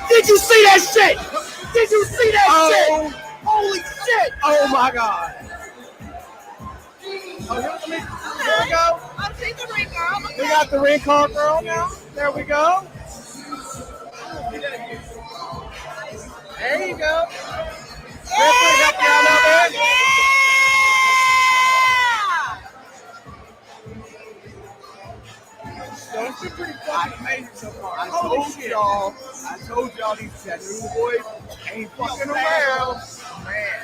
Speaker 6: Did you see that shit? Did you see that shit? Holy shit.
Speaker 2: Oh my God. Oh, here we go.
Speaker 3: I'll take the ring, girl.
Speaker 2: We got the ring car girl now. There we go. There you go. Referee, help you out a little bit.
Speaker 4: So it's been pretty fucking amazing so far. I told y'all these tattoo boys ain't fucking around. Man.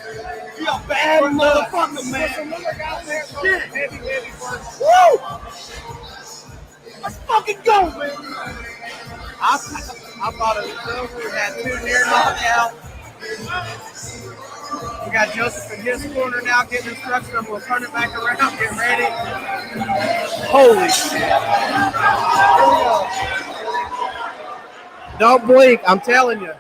Speaker 4: You a bad motherfucker, man. Shit. Heavy first.
Speaker 6: Woo! Let's fucking go, man.
Speaker 2: I thought it was over. We had 2 near knockouts. We got Joseph in his corner now getting instructions. We'll turn it back around. Get ready. Holy shit. Here we go. Don't blink. I'm telling you.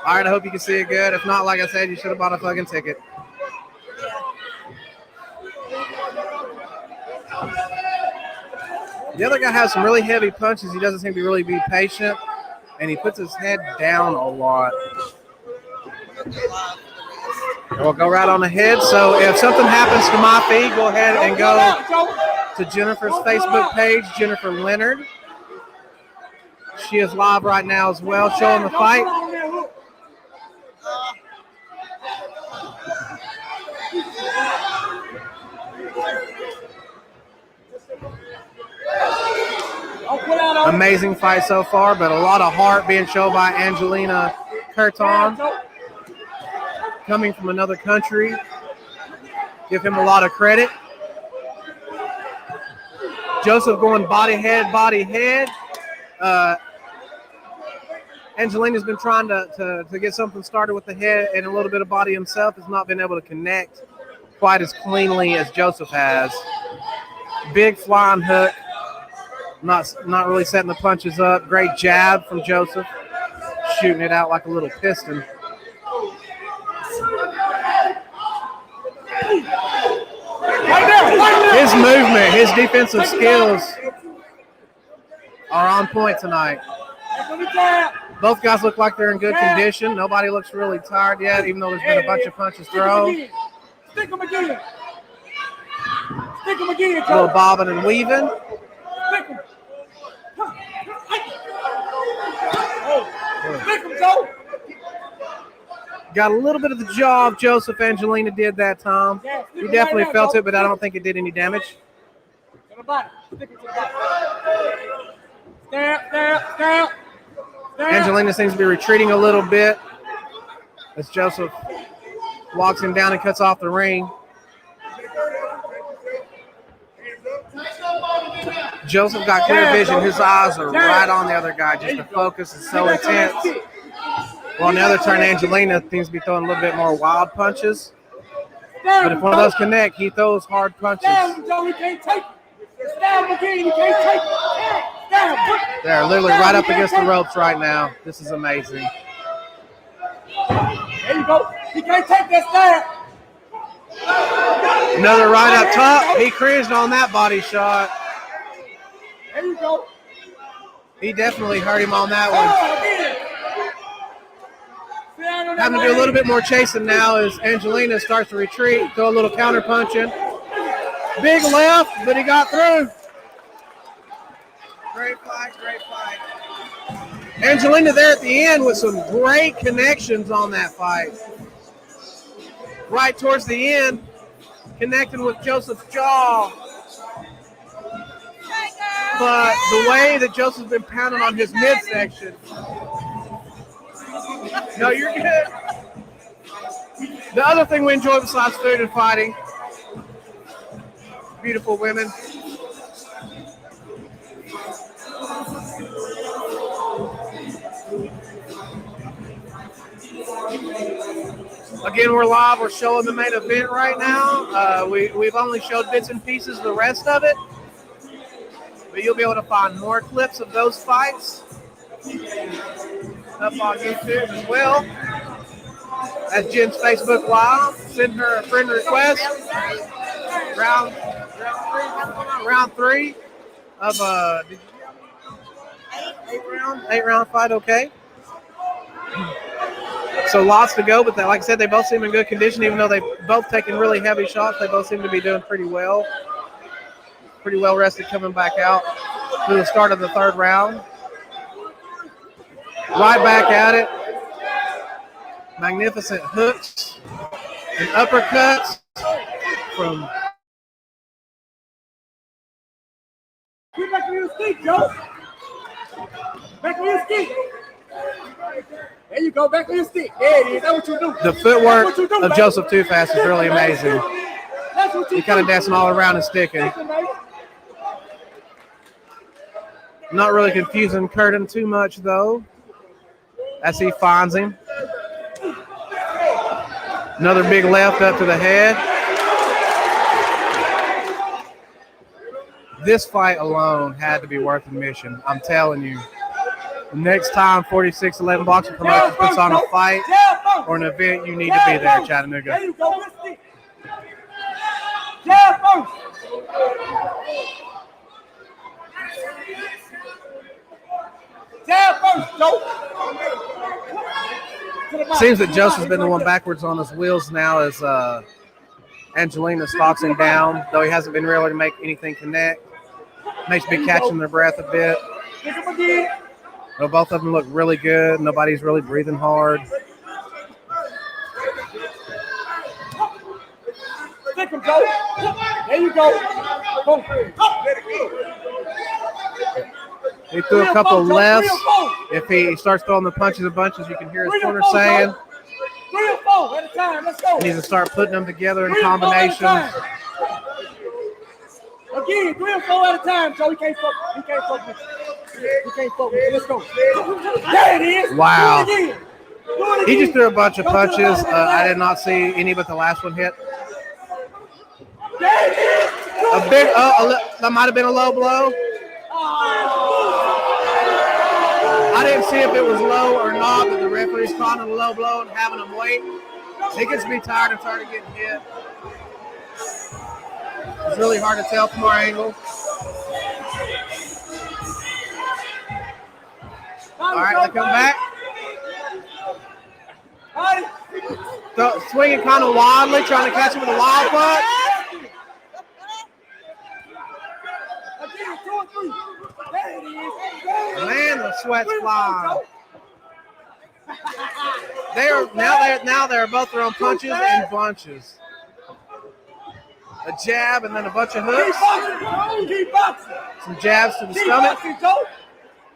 Speaker 2: All right, I hope you can see it good. If not, like I said, you should have bought a fucking ticket. The other guy has some really heavy punches. He doesn't seem to really be patient, and he puts his head down a lot. We'll go right on ahead. So if something happens to my feed, go ahead and go to Jennifer's Facebook page, Jennifer Leonard. She is live right now as well, showing the fight. Amazing fight so far, but a lot of heart being shown by Angelina Curton. Coming from another country. Give him a lot of credit. Joseph going body head. Angelina's been trying to get something started with the head and a little bit of body himself. Has not been able to connect quite as cleanly as Joseph has. Big flying hook. Not really setting the punches up. Great jab from Joseph. Shooting it out like a little piston. His movement, his defensive skills are on point tonight. Both guys look like they're in good condition. Nobody looks really tired yet, even though there's been a bunch of punches thrown.
Speaker 6: Stick him again. Stick him again,
Speaker 2: A little bobbing and weaving.
Speaker 6: Stick him. Stick him, Joe.
Speaker 2: Got a little bit of the jaw of Joseph. Angelina did that time. He definitely felt it, but I don't think it did any damage. Angelina seems to be retreating a little bit as Joseph walks him down and cuts off the ring. Joseph got clear vision. His eyes are right on the other guy. Just the focus is so intense. Well, on the other turn, Angelina seems to be throwing a little bit more wild punches. But if one of those connect, he throws hard punches. They're literally right up against the ropes right now. This is amazing.
Speaker 6: There you go. He can't take that stab.
Speaker 2: Another right up top. He cringed on that body shot.
Speaker 6: There you go.
Speaker 2: He definitely hurt him on that one. Having to do a little bit more chasing now as Angelina starts to retreat, throw a little counter punching. Big left, but he got through. Great fight, great fight. Angelina there at the end with some great connections on that fight. Right towards the end, connecting with Joseph's jaw. But the way that Joseph's been pounding on his midsection. No, you're good. The other thing we enjoy besides food and fighting, beautiful women. Again, we're live. We're showing the main event right now. We've only showed bits and pieces of the rest of it. But you'll be able to find more clips of those fights up on YouTube as well. That's Jen's Facebook Live. Send her a friend request. Round three of did you eight round fight, okay. So lots to go, but like I said, they both seem in good condition, even though they've both taken really heavy shots. They both seem to be doing pretty well. Pretty well rested coming back out to the start of the third round. Right back at it. Magnificent hooks and uppercuts from.
Speaker 6: Get back on your feet, Joe. Back on your feet. There you go, back on your stick. There it is. That's what you do.
Speaker 2: The footwork
Speaker 6: do,
Speaker 2: of Joseph Too Fast is really amazing.
Speaker 6: That's what you
Speaker 2: He kind of dancing all around and sticking. Not really confusing Curtin too much, though, as he finds him. Another big left up to the head. This fight alone had to be worth admission. I'm telling you. Next time 4611 Boxing Promotions puts on a fight or an event, you need to be there, Chattanooga.
Speaker 6: There you go. Jab first. Jab first, Joe.
Speaker 2: Seems that Joseph's been the one backwards on his wheels now as Angelina stalks him down, though he hasn't been able to make anything connect. Makes me catching their breath a bit. Well, both of them look really good. Nobody's really breathing hard.
Speaker 6: Stick him, Joe. There you go. Boom.
Speaker 2: He threw a couple lefts. If he starts throwing the punches and bunches, you can hear his corner saying
Speaker 6: 3 or 4 at a time. Let's go.
Speaker 2: he needs to start putting them together in
Speaker 6: 3 or 4 at a
Speaker 2: combinations.
Speaker 6: time. Again, 3 or 4 at a time, Joe. He can't fuck with you. Let's go. There it is.
Speaker 2: Wow.
Speaker 6: Do it again. Do it
Speaker 2: He
Speaker 6: again.
Speaker 2: just threw a bunch of punches. I did not see any but the last one hit.
Speaker 6: There it is.
Speaker 2: A big, that might have been a low blow. I didn't see if it was low or not, but the referee's calling it a low blow and having him wait. He gets to be tired and started getting hit. It's really hard to tell from our angle. All right, they come back. Swinging kind of wildly, trying to catch him with a wild punch. Man, the sweat's flying. They're both throwing punches and bunches. A jab and then a bunch of hooks. Some jabs to the stomach,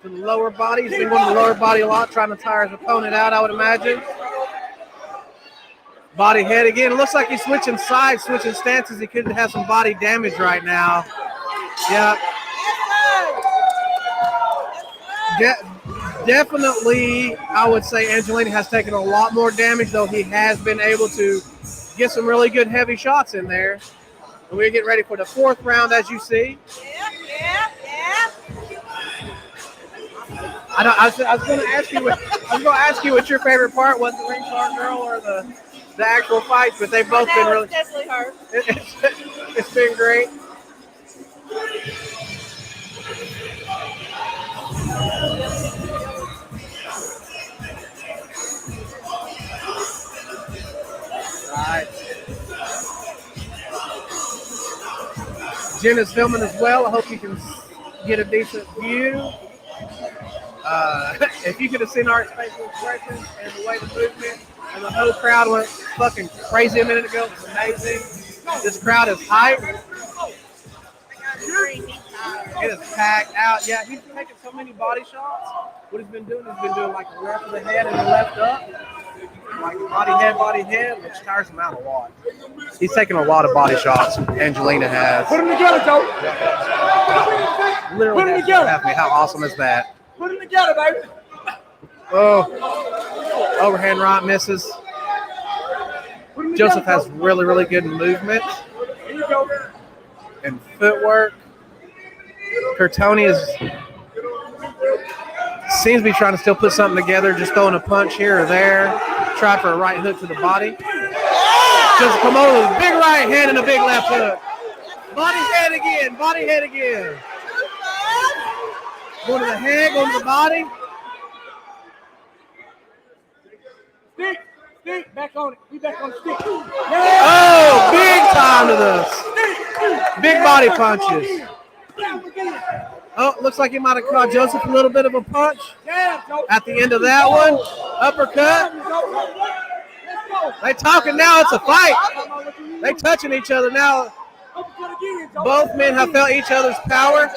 Speaker 2: to the lower body. He's been going to the lower body a lot, trying to tire his opponent out, I would imagine. Body head again. It looks like he's switching sides, switching stances. He could have some body damage right now. Yeah. Definitely, I would say Angelina has taken a lot more damage, though he has been able to get some really good heavy shots in there. And we get ready for the fourth round, as you see.
Speaker 3: Yeah.
Speaker 2: I was going to ask you what your favorite part was, the ring card girl or the the actual fights, but they've both been really.
Speaker 3: It's definitely her.
Speaker 2: It's been great. Right. Jen is filming as well. I hope you can get a decent view. If you could have seen Art's facial expressions and the way the movement and the whole crowd went fucking crazy a minute ago, it was amazing. This crowd is hyped. It is packed out. Yeah, he's taking so many body shots. What he's been doing like a left of the head and a left up. Like body head, which tires him out a lot. He's taking a lot of body shots. Angelina has.
Speaker 6: Put them together, Joe.
Speaker 2: Literally,
Speaker 6: Put them together.
Speaker 2: have me. How awesome is that?
Speaker 6: Put them together, baby.
Speaker 2: Oh, overhand right misses.
Speaker 6: Put them
Speaker 2: Joseph
Speaker 6: together,
Speaker 2: has really, really good movement
Speaker 6: Here you go.
Speaker 2: and footwork. Curtoni seems to be trying to still put something together, just throwing a punch here or there. Try for a right hook to the body. Just come over with a big right hand and a big left hook. Body head again. Going to the head, going to the body.
Speaker 6: Stick, back on it. We back on the stick.
Speaker 2: Oh, big time to this. Big body punches. Oh, looks like he might have caught Joseph a little bit of a punch at the end of that one. Uppercut. They talking now. It's a fight. They touching each other now. Both men have felt each other's power.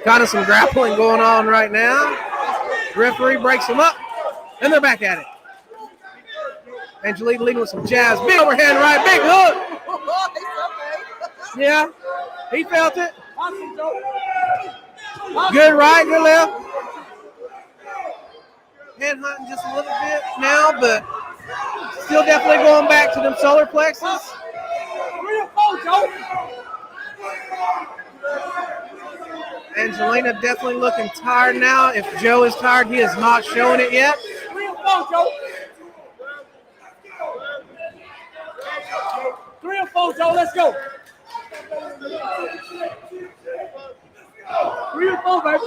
Speaker 2: Kind of some grappling going on right now. Referee breaks them up, and they're back at it. Angelina leading with some jabs. Big overhand right, big hook. Yeah, he felt it. Good right, good left. Head hunting just a little bit now, but still definitely going back to them solar plexus. Angelina definitely looking tired now. If Joe is tired, he is not showing it yet.
Speaker 6: 3 or 4, Joe. 3 or 4, Joe. Let's go. 3 or 4, baby.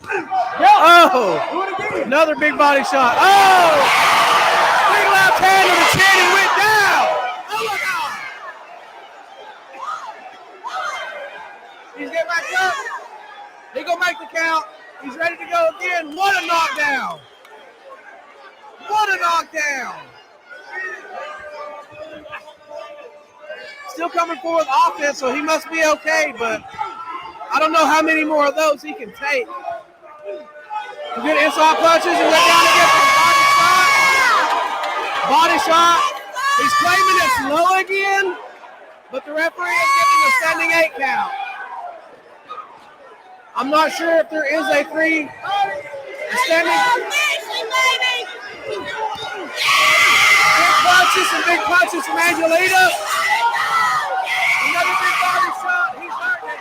Speaker 2: Oh,
Speaker 6: Do it again.
Speaker 2: another big body shot. Oh, big left hand to the chin and went down. Oh, look out. He's getting back up. He gonna make the count. He's ready to go again. What a knockdown. What a knockdown. Still coming forward with offense, so he must be okay, but I don't know how many more of those he can take. Good inside punches and went down again for the body shot. Body shot. He's claiming it's low again, but the referee is giving a standing 8 count. I'm not sure if there is a standing. Big punches from Angelina. Another big body shot. He's hurting it.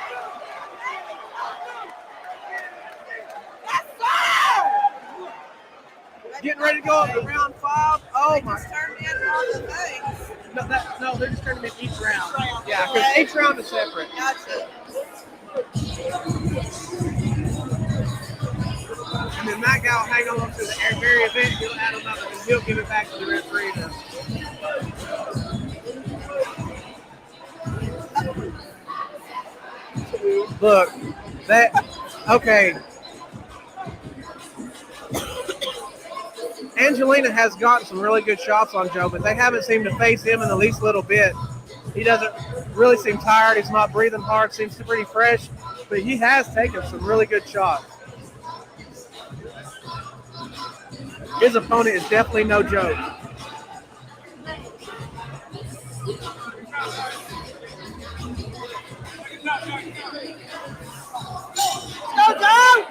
Speaker 2: Getting ready to go up to round 5. Oh my!
Speaker 3: Turned in all the things.
Speaker 2: No, they're just turning in each round. Yeah, because each round is separate.
Speaker 3: Gotcha.
Speaker 2: And then that guy will hang on to the very event. He'll add them up and he'll give it back to the referee. Look, okay. Angelina has gotten some really good shots on Joe, but they haven't seemed to face him in the least little bit. He doesn't really seem tired. He's not breathing hard. Seems pretty fresh, but he has taken some really good shots. His opponent is definitely no joke.
Speaker 6: Go, Joe!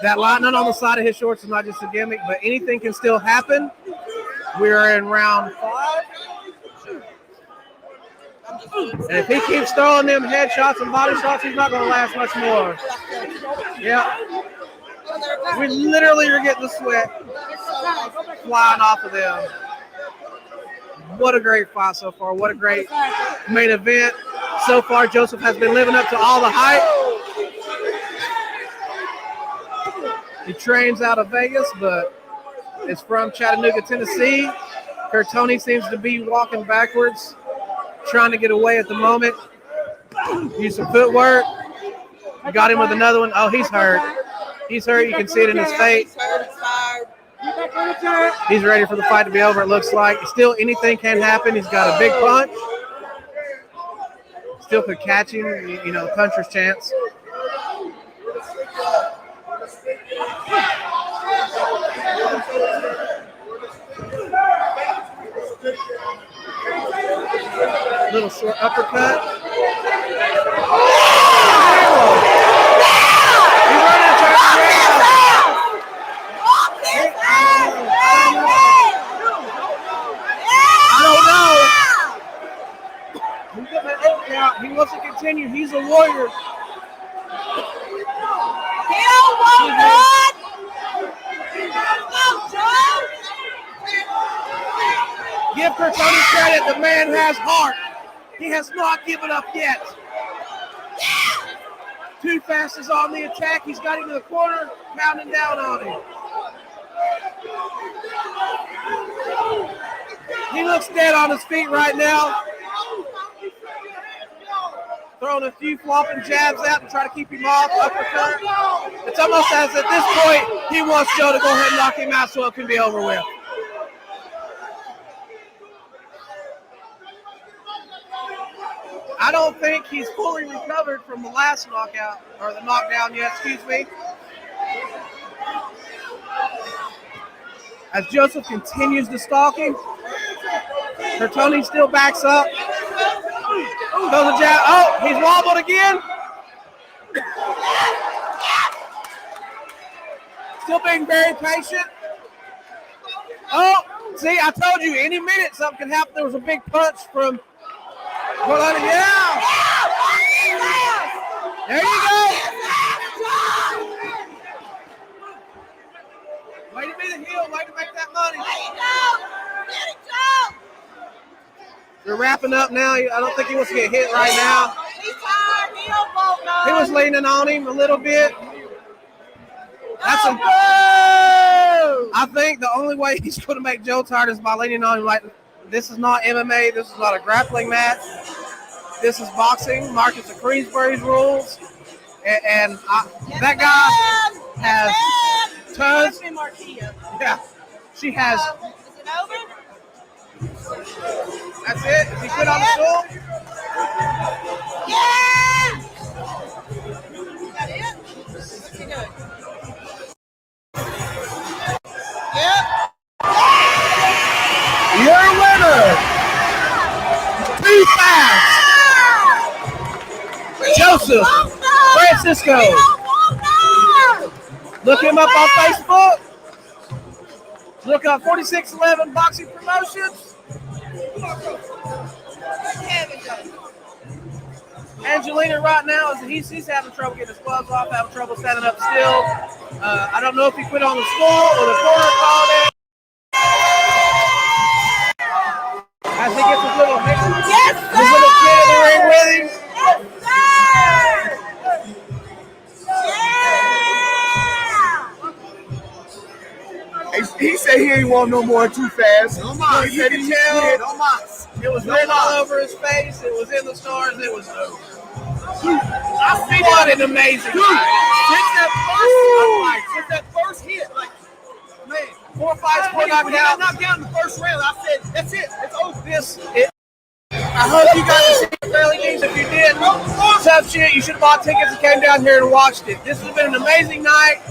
Speaker 2: That lightning on the side of his shorts is not just a gimmick, but anything can still happen. We are in round 5. And if he keeps throwing them headshots and body shots, he's not going to last much more. Yeah. We literally are getting the sweat flying off of them. What a great fight so far. What a great main event. So far, Joseph has been living up to all the hype. He trains out of Vegas, but is from Chattanooga, Tennessee. Curtoni seems to be walking backwards, trying to get away at the moment. Use some footwork. Got him with another one. Oh, he's hurt. He's hurt. You can see it in his face. He's ready for the fight to be over, it looks like. Still, anything can happen. He's got a big punch. Still could catch him, you know, the puncher's chance. Little short uppercut. He's running a turn around. I don't know. He's getting an 8 count. He wants to continue. He's a warrior. Give Curtoni credit. The man has heart. He has not given up yet. Too Fast is on the attack. He's got him in the corner, pounding down on him. He looks dead on his feet right now. Throwing a few flopping jabs out to try to keep him off. Uppercut. It's almost as at this point he wants Joe to go ahead and knock him out so it can be over with. I don't think he's fully recovered from the last knockout, or the knockdown yet, excuse me. As Joseph continues to stalk him, Curtoni still backs up. Goes a jab. Oh, he's wobbled again. Still being very patient. Oh, see, I told you, any minute something can happen. There was a big punch from yeah. There you go. Way to be the heel. Way to make that money. They're wrapping up now. I don't think he wants to get hit right now. He was leaning on him a little bit. That's a. I think the only way he's going to make Joe tired is by leaning on him like. This is not MMA. This is not a grappling match. This is boxing. Marcus of Queensbury's rules. And that guy has tons. Yeah. She has.
Speaker 3: Is it over?
Speaker 2: That's it. Is he put on the stool?
Speaker 3: Yeah! Is that it? What's he doing? Yep.
Speaker 2: Your winner, Too Fast, Joseph Francisco. Look him up on Facebook. Look up 46eleven Boxing Promotions. Angelina right now, he's having trouble getting his gloves off, having trouble standing up still. I don't know if he quit on the stool or the corner called it. As he gets his little kid in the ring with him.
Speaker 6: Yes, sir. He said he ain't want no more Too Fast.
Speaker 2: You can tell it was written all over his face. It was in the stars. It was over. What an amazing fight.
Speaker 6: Since that first hit, like, man.
Speaker 2: 4 fights, 4
Speaker 6: When he got
Speaker 2: knockdowns.
Speaker 6: knocked down in the first round, I said, that's it. It's over.
Speaker 2: I hope you got to see it fairly decent. If you did, tough shit. You should have bought tickets and came down here and watched it. This has been an amazing night,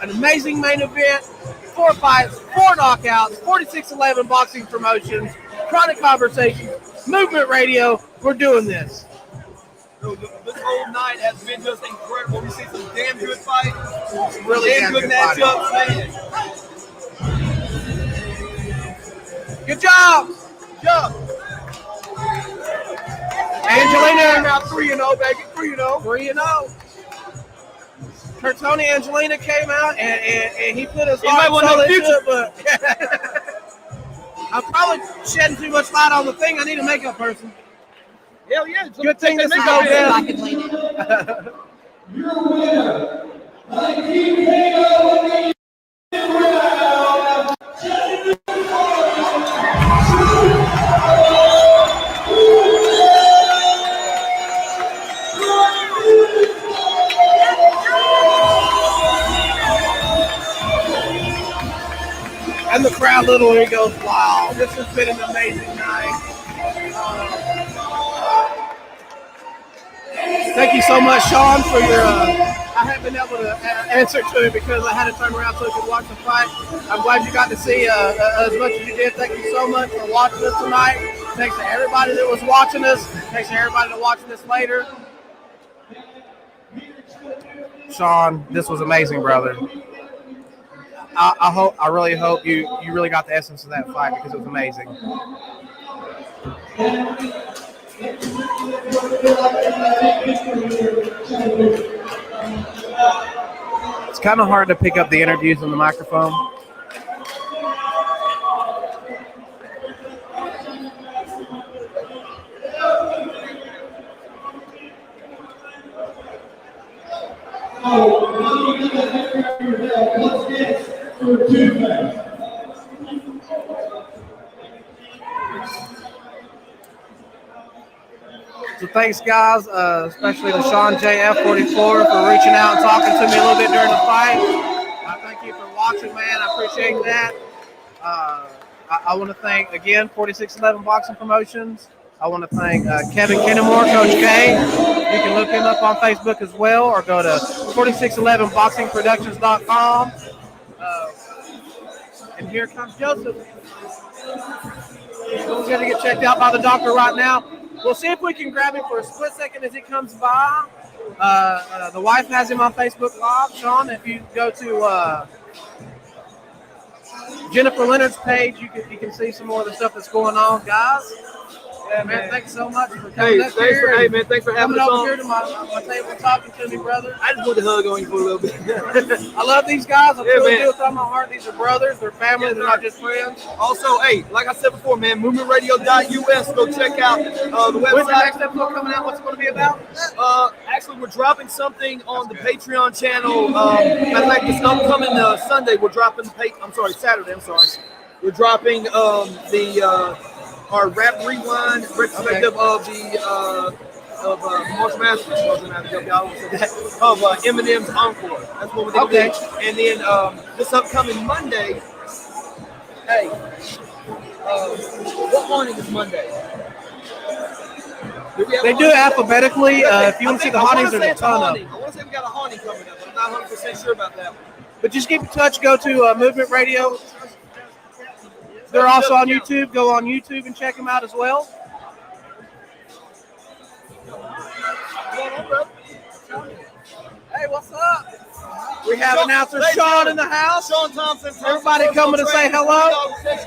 Speaker 2: an amazing main event. 4 fights, 4 knockouts, 46eleven Boxing Promotions, Chronic Conversations, Movement Radio. We're doing this.
Speaker 6: This whole night has been just incredible. We see some damn good fights,
Speaker 2: Really
Speaker 6: damn good matchups, man.
Speaker 2: Good job.
Speaker 6: Good job.
Speaker 4: got 3-0, baby. 3-0.
Speaker 2: 3-0. Tony Angelina came out and he put his
Speaker 4: He might
Speaker 2: heart
Speaker 4: want
Speaker 2: and soul
Speaker 4: no
Speaker 2: into
Speaker 4: future.
Speaker 2: it, but I'm probably shedding too much light on the thing. I need a makeup person.
Speaker 4: Hell yeah.
Speaker 2: Good thing this is
Speaker 3: I
Speaker 2: over
Speaker 3: I
Speaker 2: there.
Speaker 3: can lean in.
Speaker 1: Your winner, by TKO
Speaker 2: And the crowd literally goes, wow, this has been an amazing night. Thank you so much, Sean, for your. I haven't been able to answer to it because I had to turn around so I could watch the fight. I'm glad you got to see as much as you did. Thank you so much for watching us tonight. Thanks to everybody that was watching us. Thanks to everybody that's watching this later. Sean, this was amazing, brother. I really hope you really got the essence of that fight because it was amazing. It's kind of hard to pick up the interviews on the microphone. So thanks, guys, especially to Sean JF44 for reaching out and talking to me a little bit during the fight. Thank you for watching, man. I appreciate that. I want to thank, again, 46eleven Boxing Promotions. I want to thank Kevin Kennemore, Coach K. You can look him up on Facebook as well, or go to 46elevenboxingproductions.com. And here comes Joseph. He's going to get checked out by the doctor right now. We'll see if we can grab him for a split second as he comes by. The wife has him on Facebook Live. Sean, if you go to Jennifer Leonard's page, you can see some more of the stuff that's going on, guys. Yeah, man, thanks so much for coming up here.
Speaker 5: Hey, man, thanks for having
Speaker 2: coming
Speaker 5: us
Speaker 2: over
Speaker 5: on.
Speaker 2: here to my table and talking to me, brother.
Speaker 5: I just wanted to hug on you for a little bit.
Speaker 2: I love these guys. I truly
Speaker 5: man.
Speaker 2: do with all my heart. These are brothers. They're family. They're not just friends.
Speaker 5: Also, hey, like I said before, man, movementradio.us. Go check out the
Speaker 2: When's the
Speaker 5: website.
Speaker 2: next episode coming out? What's it going to be about?
Speaker 5: Actually, we're dropping something on the Patreon channel. Matter of fact, this upcoming Sunday, we're dropping Saturday. I'm sorry. We're dropping our rap rewind retrospective of the Marshall Mathers, of Eminem's Encore. That's what we're going to do. And then this upcoming Monday, hey, what morning is Monday?
Speaker 2: They do it alphabetically. If you want to see the hauntings, there's a ton of them.
Speaker 5: I want to say we got a haunting coming up, but I'm not 100% sure about that one.
Speaker 2: But just keep in touch. Go to Movement Radio. They're also on YouTube. Go on YouTube and check them out as well. Hey, what's up? We have announcer Sean in the house.
Speaker 5: Sean Thompson.
Speaker 2: Everybody coming to say hello.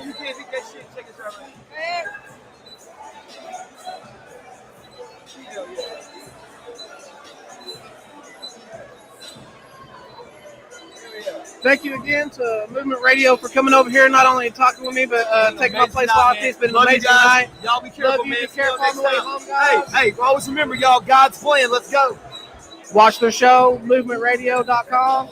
Speaker 5: You can't beat that shit. Check this out, man.
Speaker 2: Thank you again to Movement Radio for coming over here, not only talking with me, but taking my place off. It's been an amazing night.
Speaker 5: Y'all be careful,
Speaker 2: Love you.
Speaker 5: man.
Speaker 2: Be careful on the way home, guys.
Speaker 5: Hey, always remember, y'all, God's plan. Let's go.
Speaker 2: Watch their show, movementradio.com.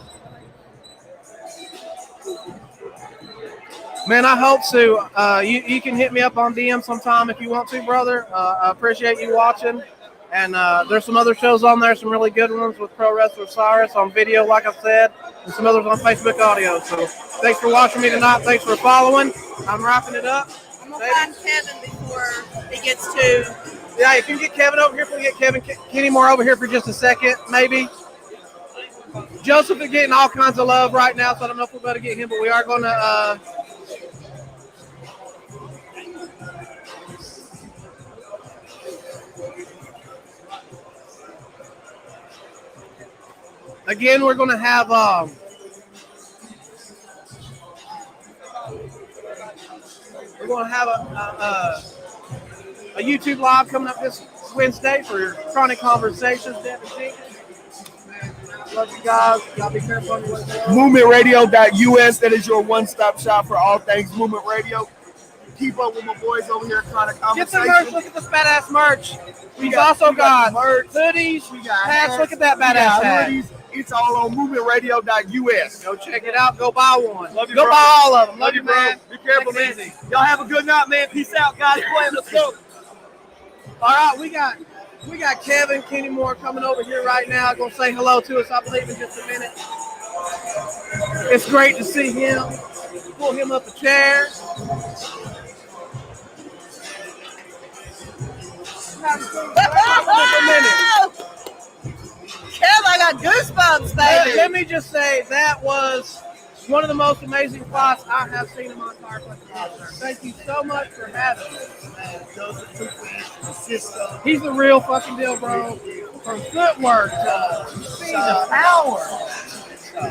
Speaker 2: Man, I hope so. You can hit me up on DM sometime if you want to, brother. I appreciate you watching. And there's some other shows on there, some really good ones with Pro Wrestler Cyrus on video, like I said, and some others on Facebook audio. So thanks for watching me tonight. Thanks for following. I'm wrapping it up.
Speaker 3: I'm going to find Kevin before he gets to.
Speaker 2: Yeah, if you can get Kevin over here, if we get Kevin Kennemore over here for just a second, maybe. Joseph is getting all kinds of love right now, so I don't know if we're going to get him, but we are going to. Again, we're going to have a YouTube live coming up this
Speaker 7: Wednesday for Chronic Conversations. Devin Jenkins. Love you guys. Y'all be careful on your way home.
Speaker 6: MovementRadio.us. That is your one-stop shop for all things Movement Radio. Keep up with my boys over here at Chronic
Speaker 7: Get some
Speaker 6: Conversations.
Speaker 7: merch. Look at this badass merch. We've
Speaker 6: got-
Speaker 7: also
Speaker 6: we got
Speaker 7: got
Speaker 6: merch.
Speaker 7: hoodies,
Speaker 6: We got
Speaker 7: hats.
Speaker 6: hats.
Speaker 7: Look at that
Speaker 6: We got
Speaker 7: badass hat.
Speaker 6: hoodies. It's all on MovementRadio.us.
Speaker 7: Go check it out. Go buy one.
Speaker 6: Love you,
Speaker 7: Go
Speaker 6: bro.
Speaker 7: buy all of them. Love you,
Speaker 6: bro.
Speaker 7: man.
Speaker 6: Be careful,
Speaker 7: Take
Speaker 6: man.
Speaker 7: it easy.
Speaker 6: Y'all have a good night, man. Peace out, guys. Let's go.
Speaker 7: All right, we got Kevin Kennymore coming over here right now. Gonna say hello to us, I believe, in just a minute. It's great to see him. Pull him up a chair.
Speaker 3: Kev, I got goosebumps, baby.
Speaker 7: Let me just say that was one of the most amazing fights I have seen in my entire fucking life, sir. Thank you so much for having me. He's the real fucking deal, bro. From footwork to speed to power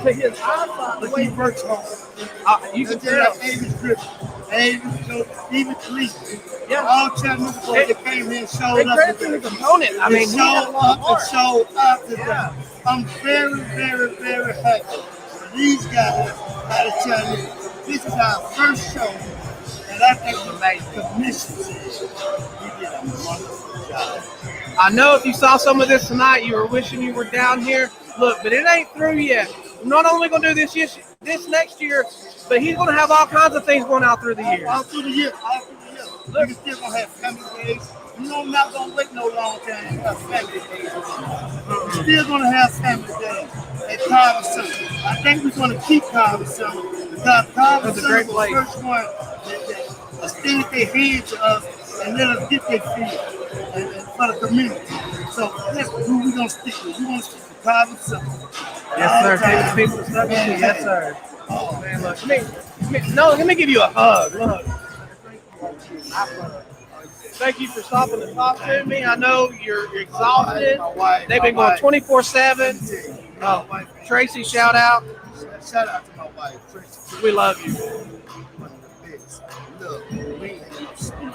Speaker 7: to his eyesight, the way he works on. You can tell.
Speaker 6: Even police.
Speaker 7: Yeah.
Speaker 6: All Chattanooga boys that came here and showed
Speaker 7: They
Speaker 6: up.
Speaker 7: credit to his opponent. I mean, he
Speaker 6: showed
Speaker 7: had a lot of
Speaker 6: up and
Speaker 7: heart.
Speaker 6: showed up to them. I'm very, very, very happy. These guys out of Chattanooga. This is our first show, and I think the commission we did a wonderful job.
Speaker 7: I know if you saw some of this tonight, you were wishing you were down here. Look, but it ain't through yet. We're not only going to do this next year, but he's going to have all kinds of things going out through the year.
Speaker 6: All through the year. Look, you're still gonna have family days. You know, I'm not gonna wait no long time to have family days. We're still gonna have family days at Carver Center. I think we're gonna keep Carver Center because Carver
Speaker 7: That's a
Speaker 6: Center
Speaker 7: great
Speaker 6: was
Speaker 7: place.
Speaker 6: the first one that extended their hand to us and let us get their feel and for the community. So that's who we're gonna stick with. We're gonna stick with Carver Center.
Speaker 7: Yes, sir. Favorite people stuff. Yes, sir. Oh man, look. Let me give you a hug. Look. Thank you for stopping to talk to me. I know you're exhausted. They've been going 24/7. Oh, Tracy, shout out.
Speaker 6: Shout out to my wife, Tracy.
Speaker 7: We love you.
Speaker 6: One of the best. Look, we ain't had no sleep.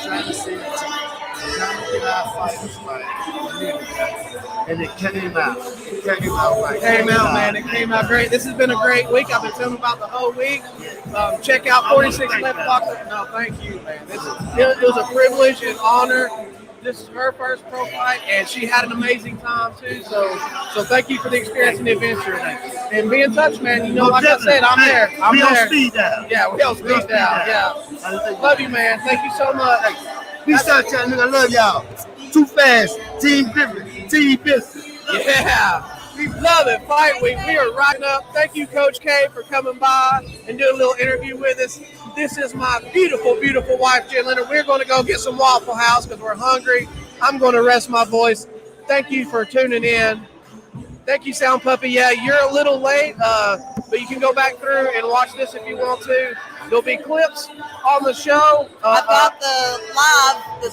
Speaker 6: Trying to say it. Trying to get our fighters right. And it came out. It came out right.
Speaker 7: Came out, man. It came out great. This has been a great week. I've been filming about the whole week. Check out 46eleven Boxing. No, thank you, man. It was a privilege and honor. This is her first pro fight, and she had an amazing time too. So thank you for the experience and the adventure. And be in touch, man. You know, like I said, I'm there. I'm
Speaker 6: we
Speaker 7: there.
Speaker 6: on speed dial.
Speaker 7: Yeah, we on speed dial. Yeah. Love you, man. Thank you so much.
Speaker 6: Peace out, Chattanooga. I love y'all. Too fast. Team Griffin. Team Business.
Speaker 7: Yeah, we love it. Fight week. We are rocking up. Thank you, Coach K, for coming by and doing a little interview with us. This is my beautiful, beautiful wife, Jen Leonard. We're going to go get some Waffle House because we're hungry. I'm going to rest my voice. Thank you for tuning in. Thank you, Sound Puppy. Yeah, you're a little late, but you can go back through and watch this if you want to. There'll be clips on the show.
Speaker 3: I've got the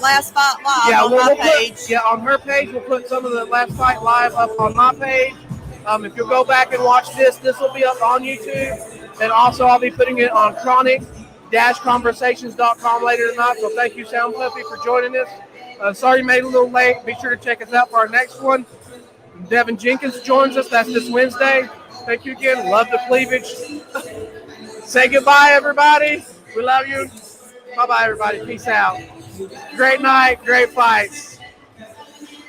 Speaker 3: last fight live on my page.
Speaker 7: On her page, we'll put some of the last fight live up on my page. If you'll go back and watch this will be up on YouTube. And also, I'll be putting it on chronic-conversations.com later tonight. So thank you, Sound Puppy, for joining us. Sorry you made it a little late. Be sure to check us out for our next one. Devin Jenkins joins us. That's this Wednesday. Thank you again. Love the cleavage. Say goodbye, everybody. We love you. Bye-bye, everybody. Peace out. Great night. Great fights.